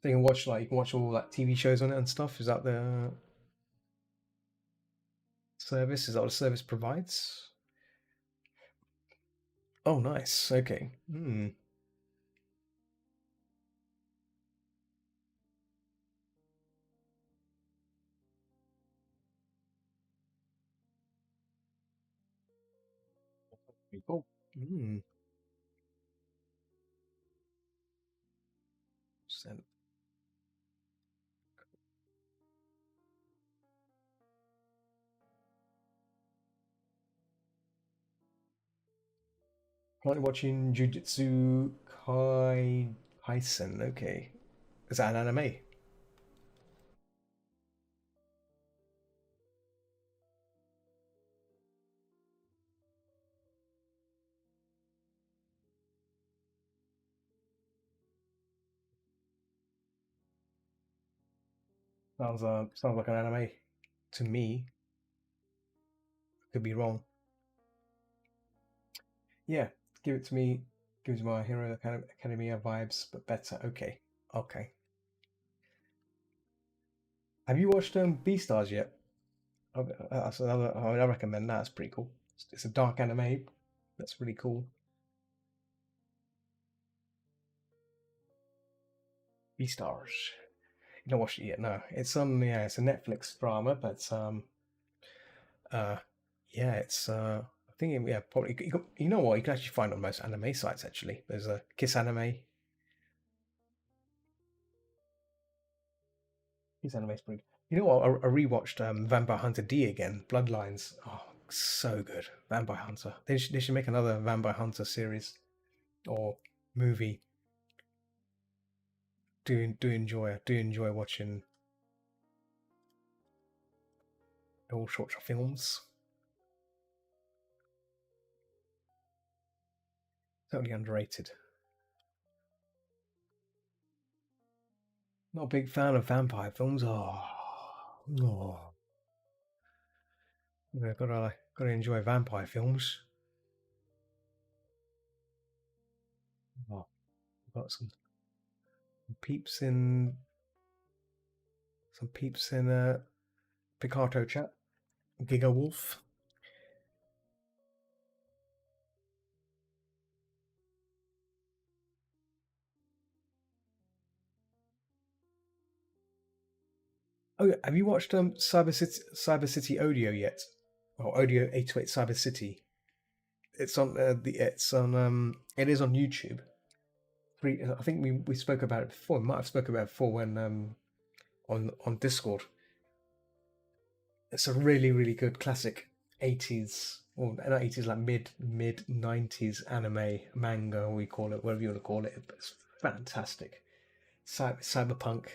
So you can watch all like TV shows on it and stuff. Is that the service? Is that what the service provides? Oh, nice. Okay. Hmm. Pretty cool. Hmm. Sent. Currently watching Jujutsu Kaisen. Okay. Is that an anime? Sounds like an anime to me. Could be wrong. Yeah, give it to me. Gives My Hero Academia vibes, but better. Okay. Okay. Have you watched Beastars yet? That's another. I recommend that. It's pretty cool. It's a dark anime. That's really cool. Beastars. You don't watch it yet? No. It's on. Yeah, it's a Netflix drama, but uh, yeah, it's I think yeah, probably you know what? You can actually find it on most anime sites. Actually, there's a Kiss Anime. Kiss Anime is pretty. You know what? I rewatched Vampire Hunter D again. Bloodlines. Oh, so good. Vampire Hunter. They should make another Vampire Hunter series or movie. Do enjoy watching all sorts of films. Totally underrated. Not a big fan of vampire films. Oh, no. Yeah, gotta enjoy vampire films. Oh, got peeps in some peeps in Picato chat. Giga Wolf. Oh, yeah, have you watched Cyber City Audio yet? Or Audio 828 Cyber City? It is on YouTube. I think we spoke about it before. We might have spoken about it before when on Discord. It's a really really good classic 80s, or not 80s, like mid 90s anime manga, we call it, whatever you want to call it. But it's fantastic. Cyberpunk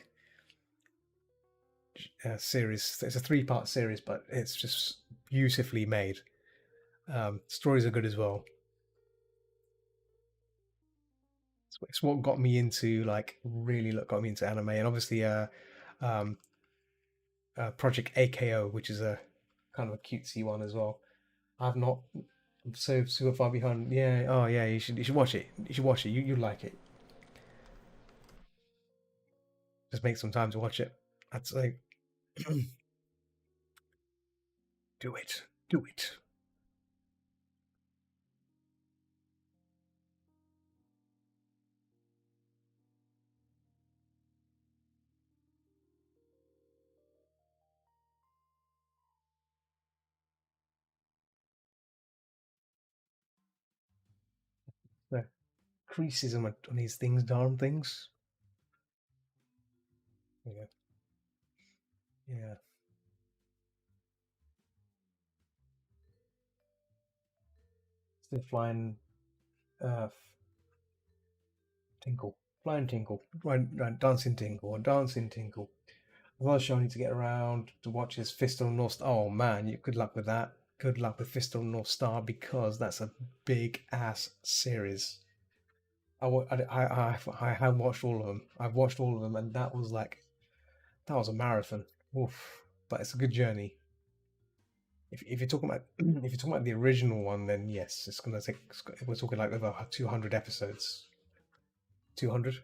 series. It's a three-part series, but it's just beautifully made. Stories are good as well. It's what got me into, like, really got me into anime, and obviously um, Project AKO, which is a kind of a cutesy one as well. I've not. I'm so super far behind. Yeah. Oh yeah. You should watch it. You should watch it. You like it. Just make some time to watch it. I'd say do it. Do it. The creases on these things, darn things. Yeah. Yeah. Still flying. Uh, Tinkle. Flying Tinkle. Right, Dancing Tinkle. Or Dancing Tinkle. Another show I need to get around to watch is Fist of the North Star. Oh man, good luck with that. Good luck with Fist of the North Star, because that's a big ass series. I have watched all of them. I've watched all of them, and that was a marathon. Oof. But it's a good journey. If you're talking about if you're talking about the original one, then yes, it's gonna take. We're talking like over 200 episodes. 200.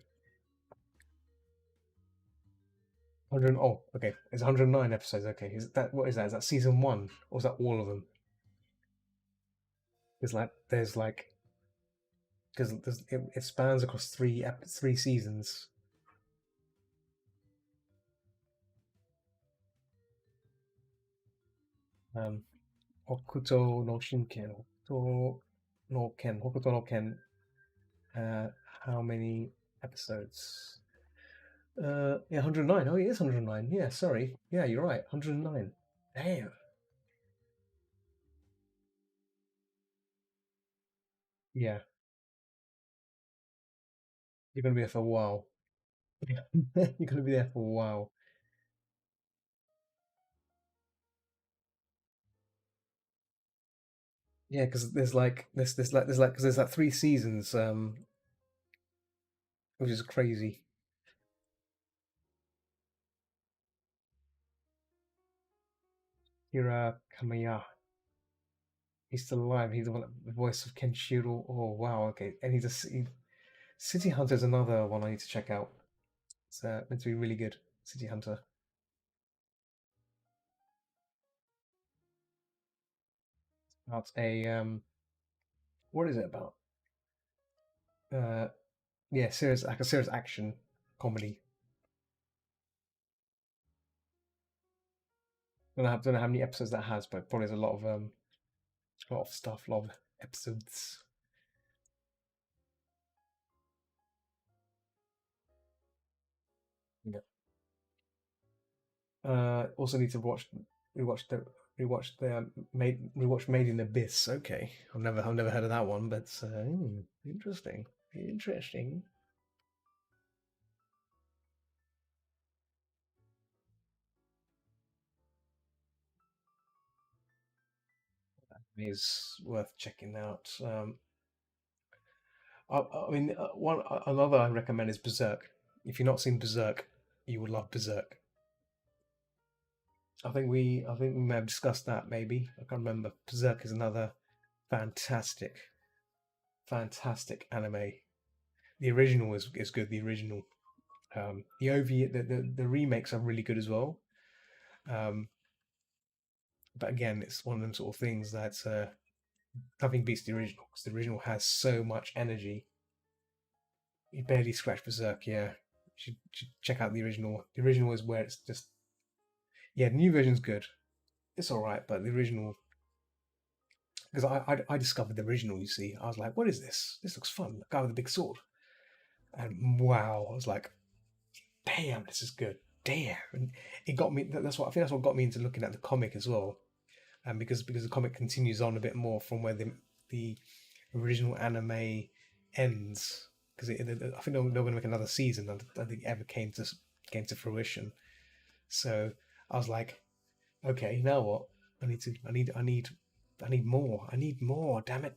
100. Oh, okay. It's 109 episodes. Okay. Is that what is that? Is that season one, or is that all of them? There's like because it spans across three seasons. Um, Hokuto no Shinken, Hokuto no Ken. Uh, how many episodes? Yeah, 109. Oh, it is 109. Yeah, sorry. Yeah, you're right. 109. Damn. Yeah, you're gonna be there for a while. You're gonna be there for a while. Yeah, because there's like three seasons, which is crazy. Hira Kamiya. He's still alive. He's the voice of Kenshiro. Oh wow, okay. And City Hunter is another one I need to check out. It's meant to be really good. City Hunter. About a what is it about? Uh, yeah, serious like a serious action comedy. Don't know how many episodes that has, but probably there's a lot of stuff, a lot of episodes. Yeah. Also need to rewatch the rewatch Made in Abyss. Okay, I've never heard of that one, but interesting, interesting. Is worth checking out. I mean, another I recommend is Berserk. If you've not seen Berserk, you would love Berserk. I think we may have discussed that. Maybe I can't remember. Berserk is another fantastic, fantastic anime. The original is good. The original, the OV, the remakes are really good as well. Um, but again, it's one of them sort of things that nothing beats the original, because the original has so much energy. You barely scratch Berserk. Yeah, should check out the original. The original is where it's just, yeah. The new version's good. It's all right, but the original, because I discovered the original. You see, I was like, what is this? This looks fun. The guy with the big sword, and wow, I was like, damn, this is good. damn, and it got me. That's what I think. That's what got me into looking at the comic as well, and because the comic continues on a bit more from where the original anime ends. Because I think they're going to make another season. I don't think it ever came to fruition. So I was like, okay, now what? I need more. I need more. Damn it!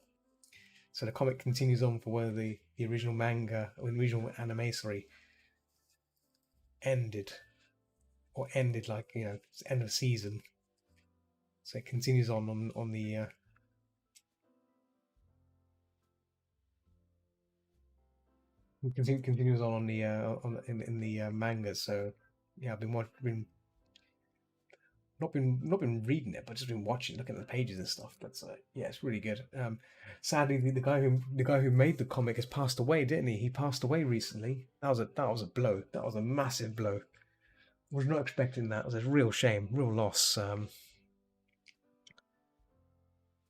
So the comic continues on for where the original manga or the original anime, sorry, ended or ended like end of season. So it continues on the continues on the in the manga. So yeah, been not been reading it, but just been watching, looking at the pages and stuff. But yeah, it's really good. Sadly, the guy who made the comic has passed away, didn't he? He passed away recently. That was a blow. That was a massive blow. Was not expecting that. It was a real shame, real loss.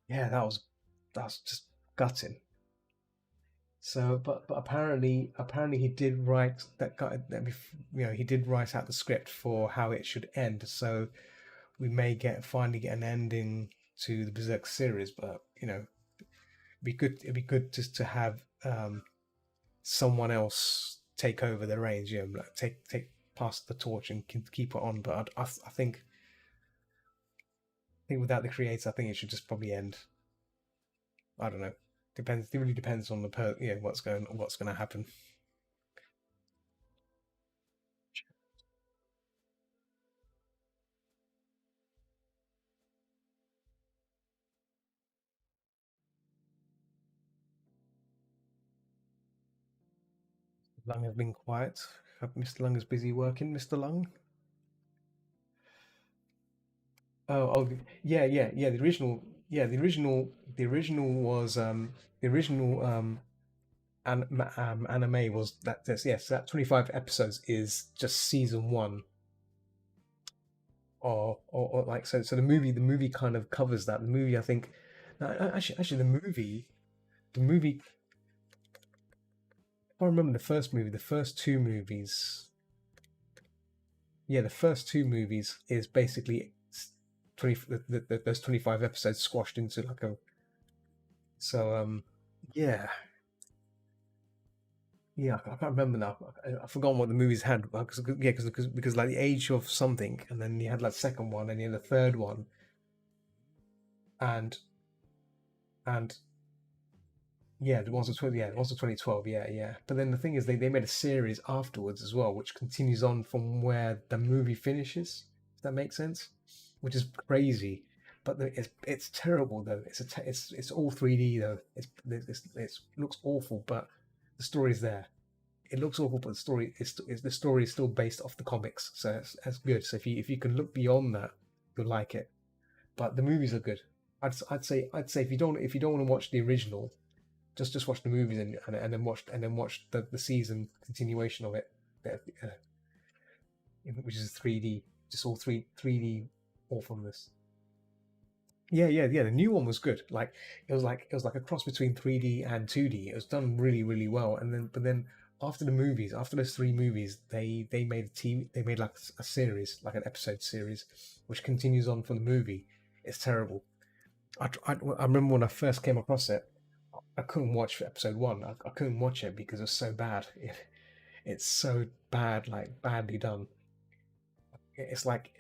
Yeah, that was just gutting. So, but apparently he did write that guy that he did write out the script for how it should end. So we may finally get an ending to the Berserk series. But it'd be good just to have someone else take over the reins. Like take pass the torch and keep it on. But I think without the creator, I think it should just probably end. I don't know. Depends. It really depends on what's going to happen. Lung has been quiet. Mr. Lung is busy working. Mr. Lung. Oh, yeah. The original was the original anime was that. Yes, that 25 episodes is just season one, or like so. So the movie kind of covers that. The movie, I think, actually, the movie. If I remember the first movie, the first two movies, yeah, the first two movies is basically 20 those 25 episodes squashed into like a so yeah, I can't remember now. I've forgotten what the movies had because like the age of something, and then you had like second one, and you had a third one, and and yeah, the ones of 2012, yeah. But then the thing is, they made a series afterwards as well, which continues on from where the movie finishes. If that makes sense, which is crazy. But it's terrible though. It's all 3D though. It looks awful, but the story's there. It looks awful, but the story is still based off the comics, so that's good. So if you can look beyond that, you'll like it. But the movies are good. I'd say if you don't want to watch the original, just watch the movies and then watch the season continuation of it, uh, which is 3D, just all 3D awesomeness. Yeah. The new one was good. It was like a cross between 3D and 2D. It was done really well. And then but then after the movies, after those three movies, they made they made like a series, like an episode series, which continues on from the movie. It's terrible. I remember when I first came across it, I couldn't watch episode one. I couldn't watch it because it's so bad. It's so bad, like badly done. It's like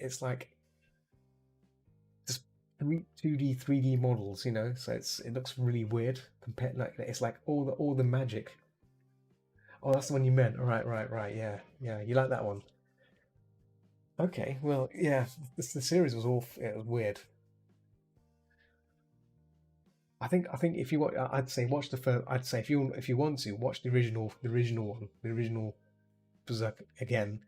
just 2D, 3D models, So it looks really weird compared. Like it's like all the magic. Oh, that's the one you meant. Right. Yeah. You like that one? Okay. Well, yeah. The series was all. It was weird. I think if you want, I'd say watch the first. I'd say if you want to watch the original one, the original Berserk again.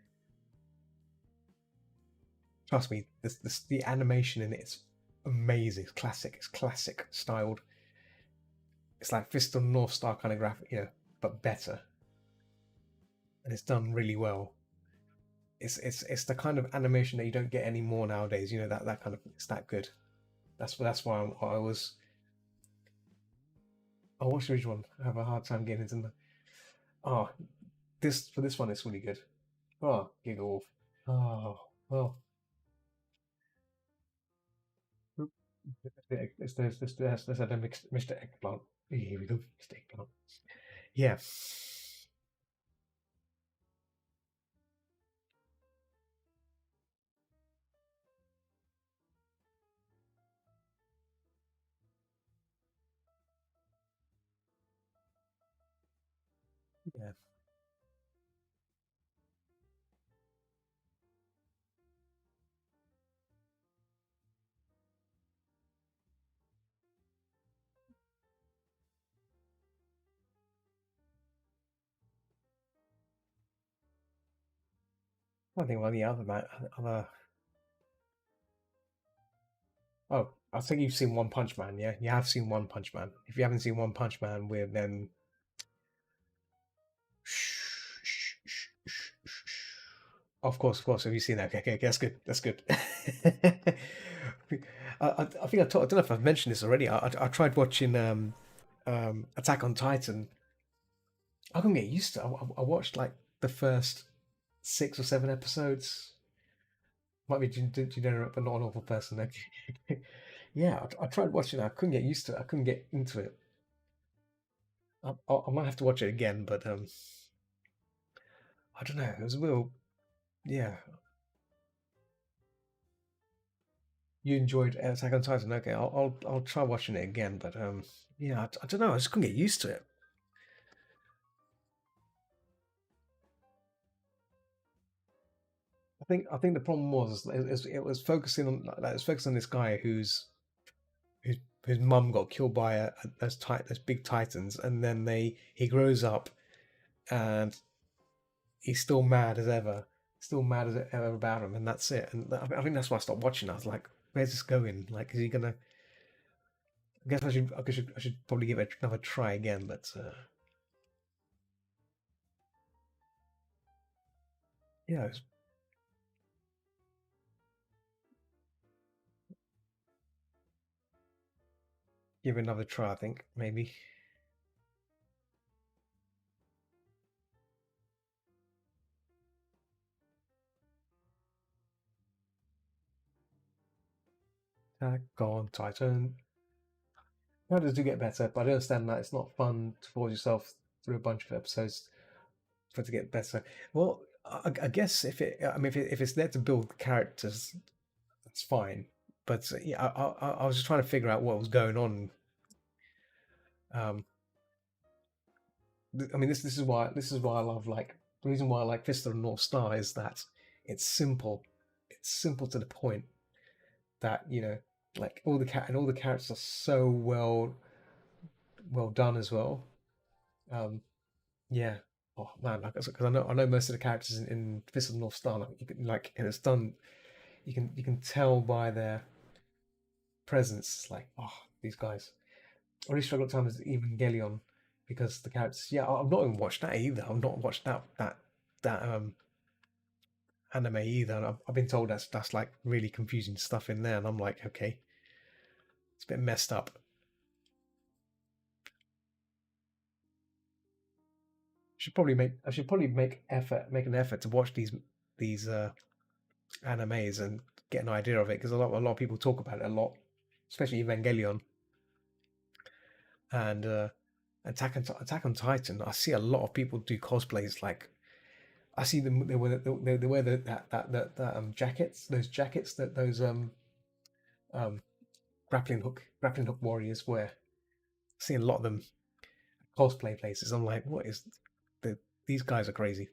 Trust me, the animation in it is amazing. It's classic. It's classic styled. It's like Fist of the North Star kind of graphic, but better, and it's done really well. It's the kind of animation that you don't get anymore nowadays. That kind of it's that good. That's why I watched the original one. I have a hard time getting into the. Oh, this one is really good. Oh, giggle. Oh, well. Let's have a Mr. Eggplant. Here we go, Mr. Eggplant. Yeah, yeah. I think one of the other. Oh, I think you've seen One Punch Man. Yeah, you have seen One Punch Man. If you haven't seen One Punch Man, we're then. Of course, of course. Have you seen that? Okay, okay, okay, that's good. That's good. I think I don't know if I've mentioned this already. I tried watching Attack on Titan. I couldn't get used to it. I watched like the first 6 or 7 episodes. Might be degenerate, but not an awful person. Okay. Yeah, I tried watching it. I couldn't get used to it. I couldn't get into it. I might have to watch it again, but I don't know. It was a real, yeah. You enjoyed Attack on Titan. Okay, I'll try watching it again, but yeah, I don't know. I just couldn't get used to it. I think the problem was it was focusing on like, it was focusing on this guy whose mum got killed by those big titans, and then he grows up and he's still mad as ever, still mad as ever about him, and that's it. And I think that's why I stopped watching. I was like, where's this going? Like, is he gonna? I guess I should probably give it another try again, but yeah, give it another try. I think maybe. Attack on Titan. How does it get better? But I understand that it's not fun to force yourself through a bunch of episodes for it to get better. Well, I guess I mean, if it's there to build characters, that's fine. But yeah, I was just trying to figure out what was going on. Um, I mean, this is why I love like the reason why I like Fist of the North Star is that it's simple. It's simple to the point that like all the characters are so well done as well. Um, Yeah. Oh man, like because I know most of the characters in Fist of the North Star. Like you can like and it's done. You can tell by their presence. Like these guys. I really struggle at times with Evangelion because the characters. Yeah, I've not even watched that either. I've not watched that anime either. And I've been told that's like really confusing stuff in there, and I'm like, okay, it's a bit messed up. I should probably make an effort to watch these animes and get an idea of it because a lot of people talk about it a lot, especially Evangelion and Attack on Titan. I see a lot of people do cosplays. Like I see them they wear that jackets, those jackets that those um grappling hook warriors wear. I see a lot of them cosplay places. I'm like, what is these guys are crazy.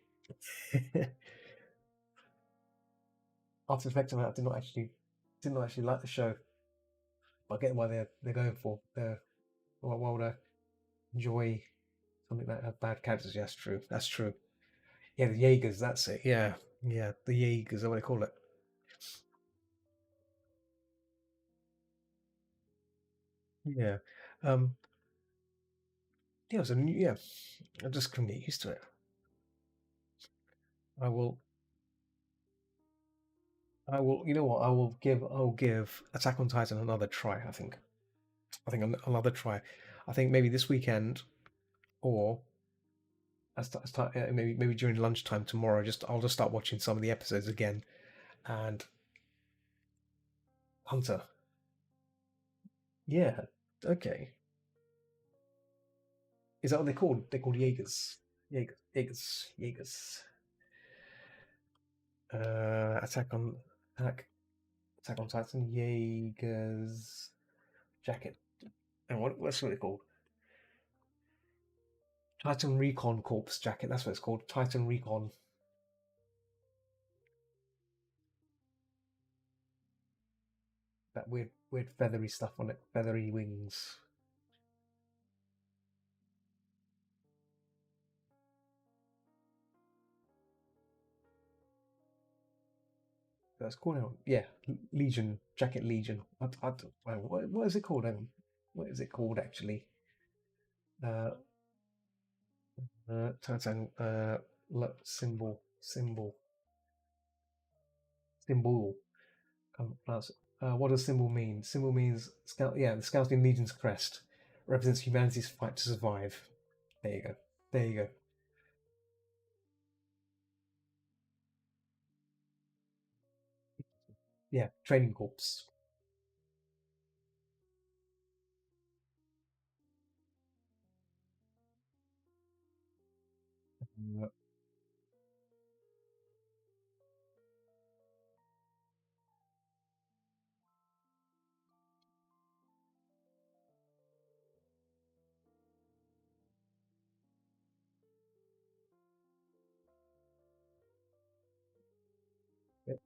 After Effects, I did not actually like the show. But I get why they're going for. Why would I enjoy something that have bad characters? Yeah, that's true. That's true. Yeah, the Jaegers. That's it. Yeah, yeah, the Jaegers. Is what they call it. Yeah. Um. Yeah. So yeah, I just couldn't get used to it. I will. I will. You know what? I will give Attack on Titan another try. I think another try. I think maybe this weekend or maybe during lunchtime tomorrow. I'll just start watching some of the episodes again. And Hunter, yeah, okay. Is that what they're called? They're called Jaegers. Jaegers. Attack on Attack Attack on Titan. Jaegers jacket. And what's it called? Titan Recon Corps jacket. That's what it's called. Titan Recon. That weird feathery stuff on it. Feathery wings. That's called out. Yeah, Legion jacket. Legion. What is it called? What is it called actually? Uh, Titan. Symbol. Can't pronounce it. What does symbol mean? Symbol means scout. Yeah, the Scouting Legion's crest represents humanity's fight to survive. There you go. There you go. Yeah, training corps. Uh, yep.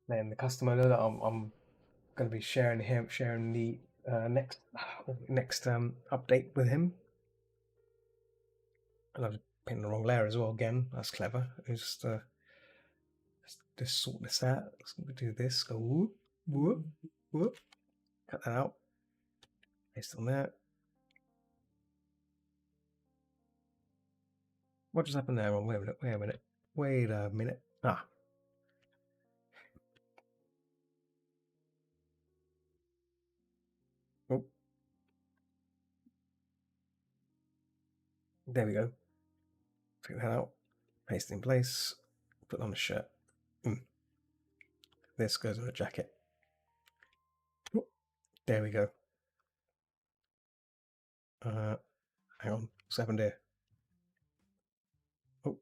Then the customer know that I'm going to be sharing the next update with him. And I've painted the wrong layer as well again. That's clever. Just sort this out. Let's do this. Go whoop, whoop, whoop. Cut that out. Paste on there. What just happened there? Wait a minute. Wait a minute. Wait a minute. Ah. Oh. There we go. Take that out. Paste in place. Put on a shirt. This goes on a jacket. There we go. Hang on. What's happened here? Oh.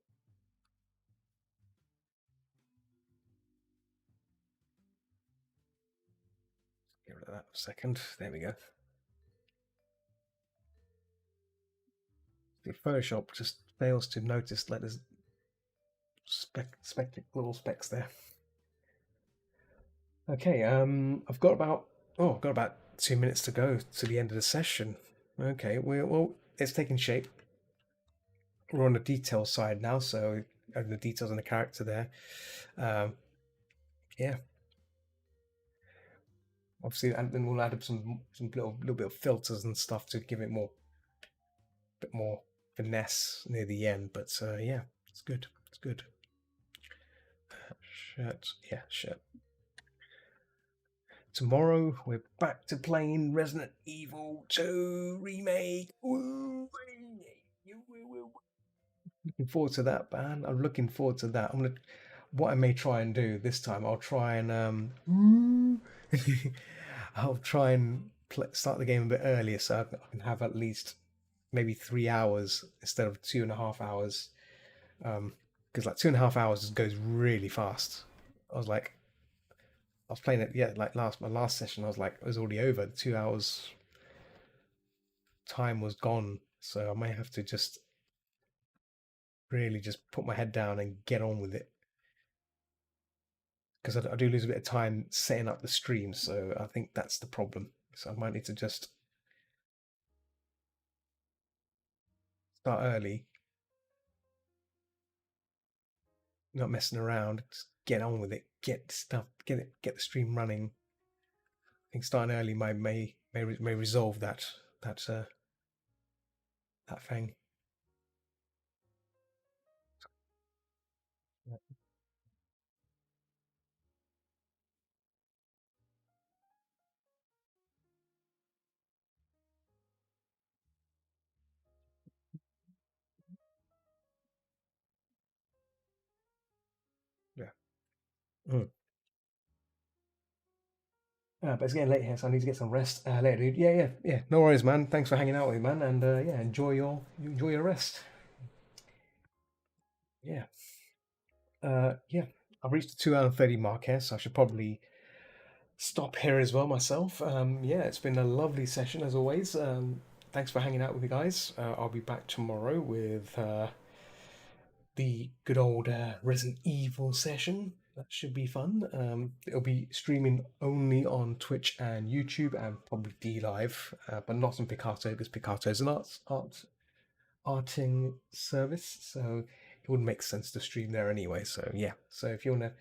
Get rid of that for a second. There we go. The Photoshop just fails to notice letters, little specks there. Okay, I've got about 2 minutes to go to the end of the session. Okay, it's taking shape. We're on the detail side now, so the details on the character there. Yeah. Obviously, and then we'll add up some little bit of filters and stuff to give it bit more finesse near the end. But yeah, it's good. It's good. Shirt. Tomorrow we're back to playing Resident Evil 2 remake. Woo! Looking forward to that, man. I'm looking forward to that. What I may try and do this time, I'll try and I'll try and start the game a bit earlier so I can have at least maybe 3 hours instead of 2.5 hours. Because like 2.5 hours goes really fast. I was like, I was playing it, yeah, like my last session, I was like, it was already over. The 2 hours time was gone. So I may have to just really just put my head down and get on with it. Because I do lose a bit of time setting up the stream, so I think that's the problem. So I might need to just start early, not messing around, just get on with it, get stuff, get the stream running. I think starting early may resolve that thing. Mm. But it's getting late here, so I need to get some rest. Later, dude. Yeah, yeah, yeah. No worries, man. Thanks for hanging out with me, man. And yeah, enjoy your rest. Yeah. Yeah. I've reached the 2 hour and 30 mark here, so I should probably stop here as well myself. Yeah, it's been a lovely session as always. Thanks for hanging out with me, guys. I'll be back tomorrow with the good old Resident Evil session. That should be fun. It'll be streaming only on Twitch and YouTube and probably D Live, but not on Picato because Picato is an arting service, so it wouldn't make sense to stream there anyway. So yeah, so if you want to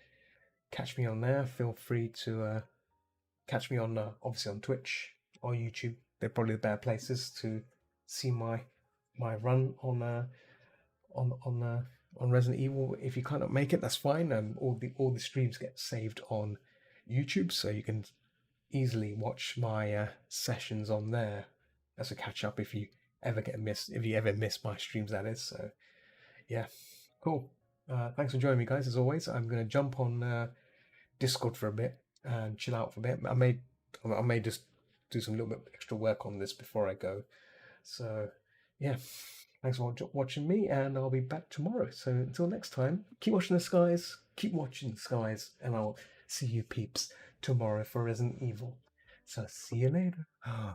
catch me on there, feel free to catch me on obviously on Twitch or YouTube. They're probably the better places to see my run on on uh, on Resident Evil. If you cannot make it, that's fine. All the streams get saved on YouTube, so you can easily watch my sessions on there as a catch up if you ever miss my streams, that is. So yeah, cool. Thanks for joining me, guys. As always, I'm gonna jump on Discord for a bit and chill out for a bit. I may just do some little bit extra work on this before I go. So yeah, thanks for watching me, and I'll be back tomorrow. So until next time, keep watching the skies, keep watching the skies, and I'll see you peeps tomorrow for Resident Evil. So see you later. Bye.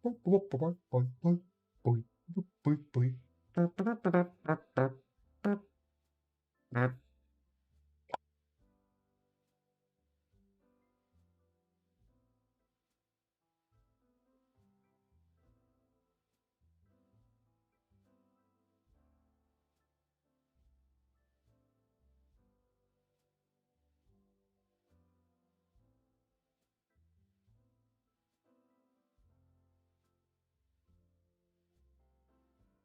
Bye. Bye. Bye. Bye.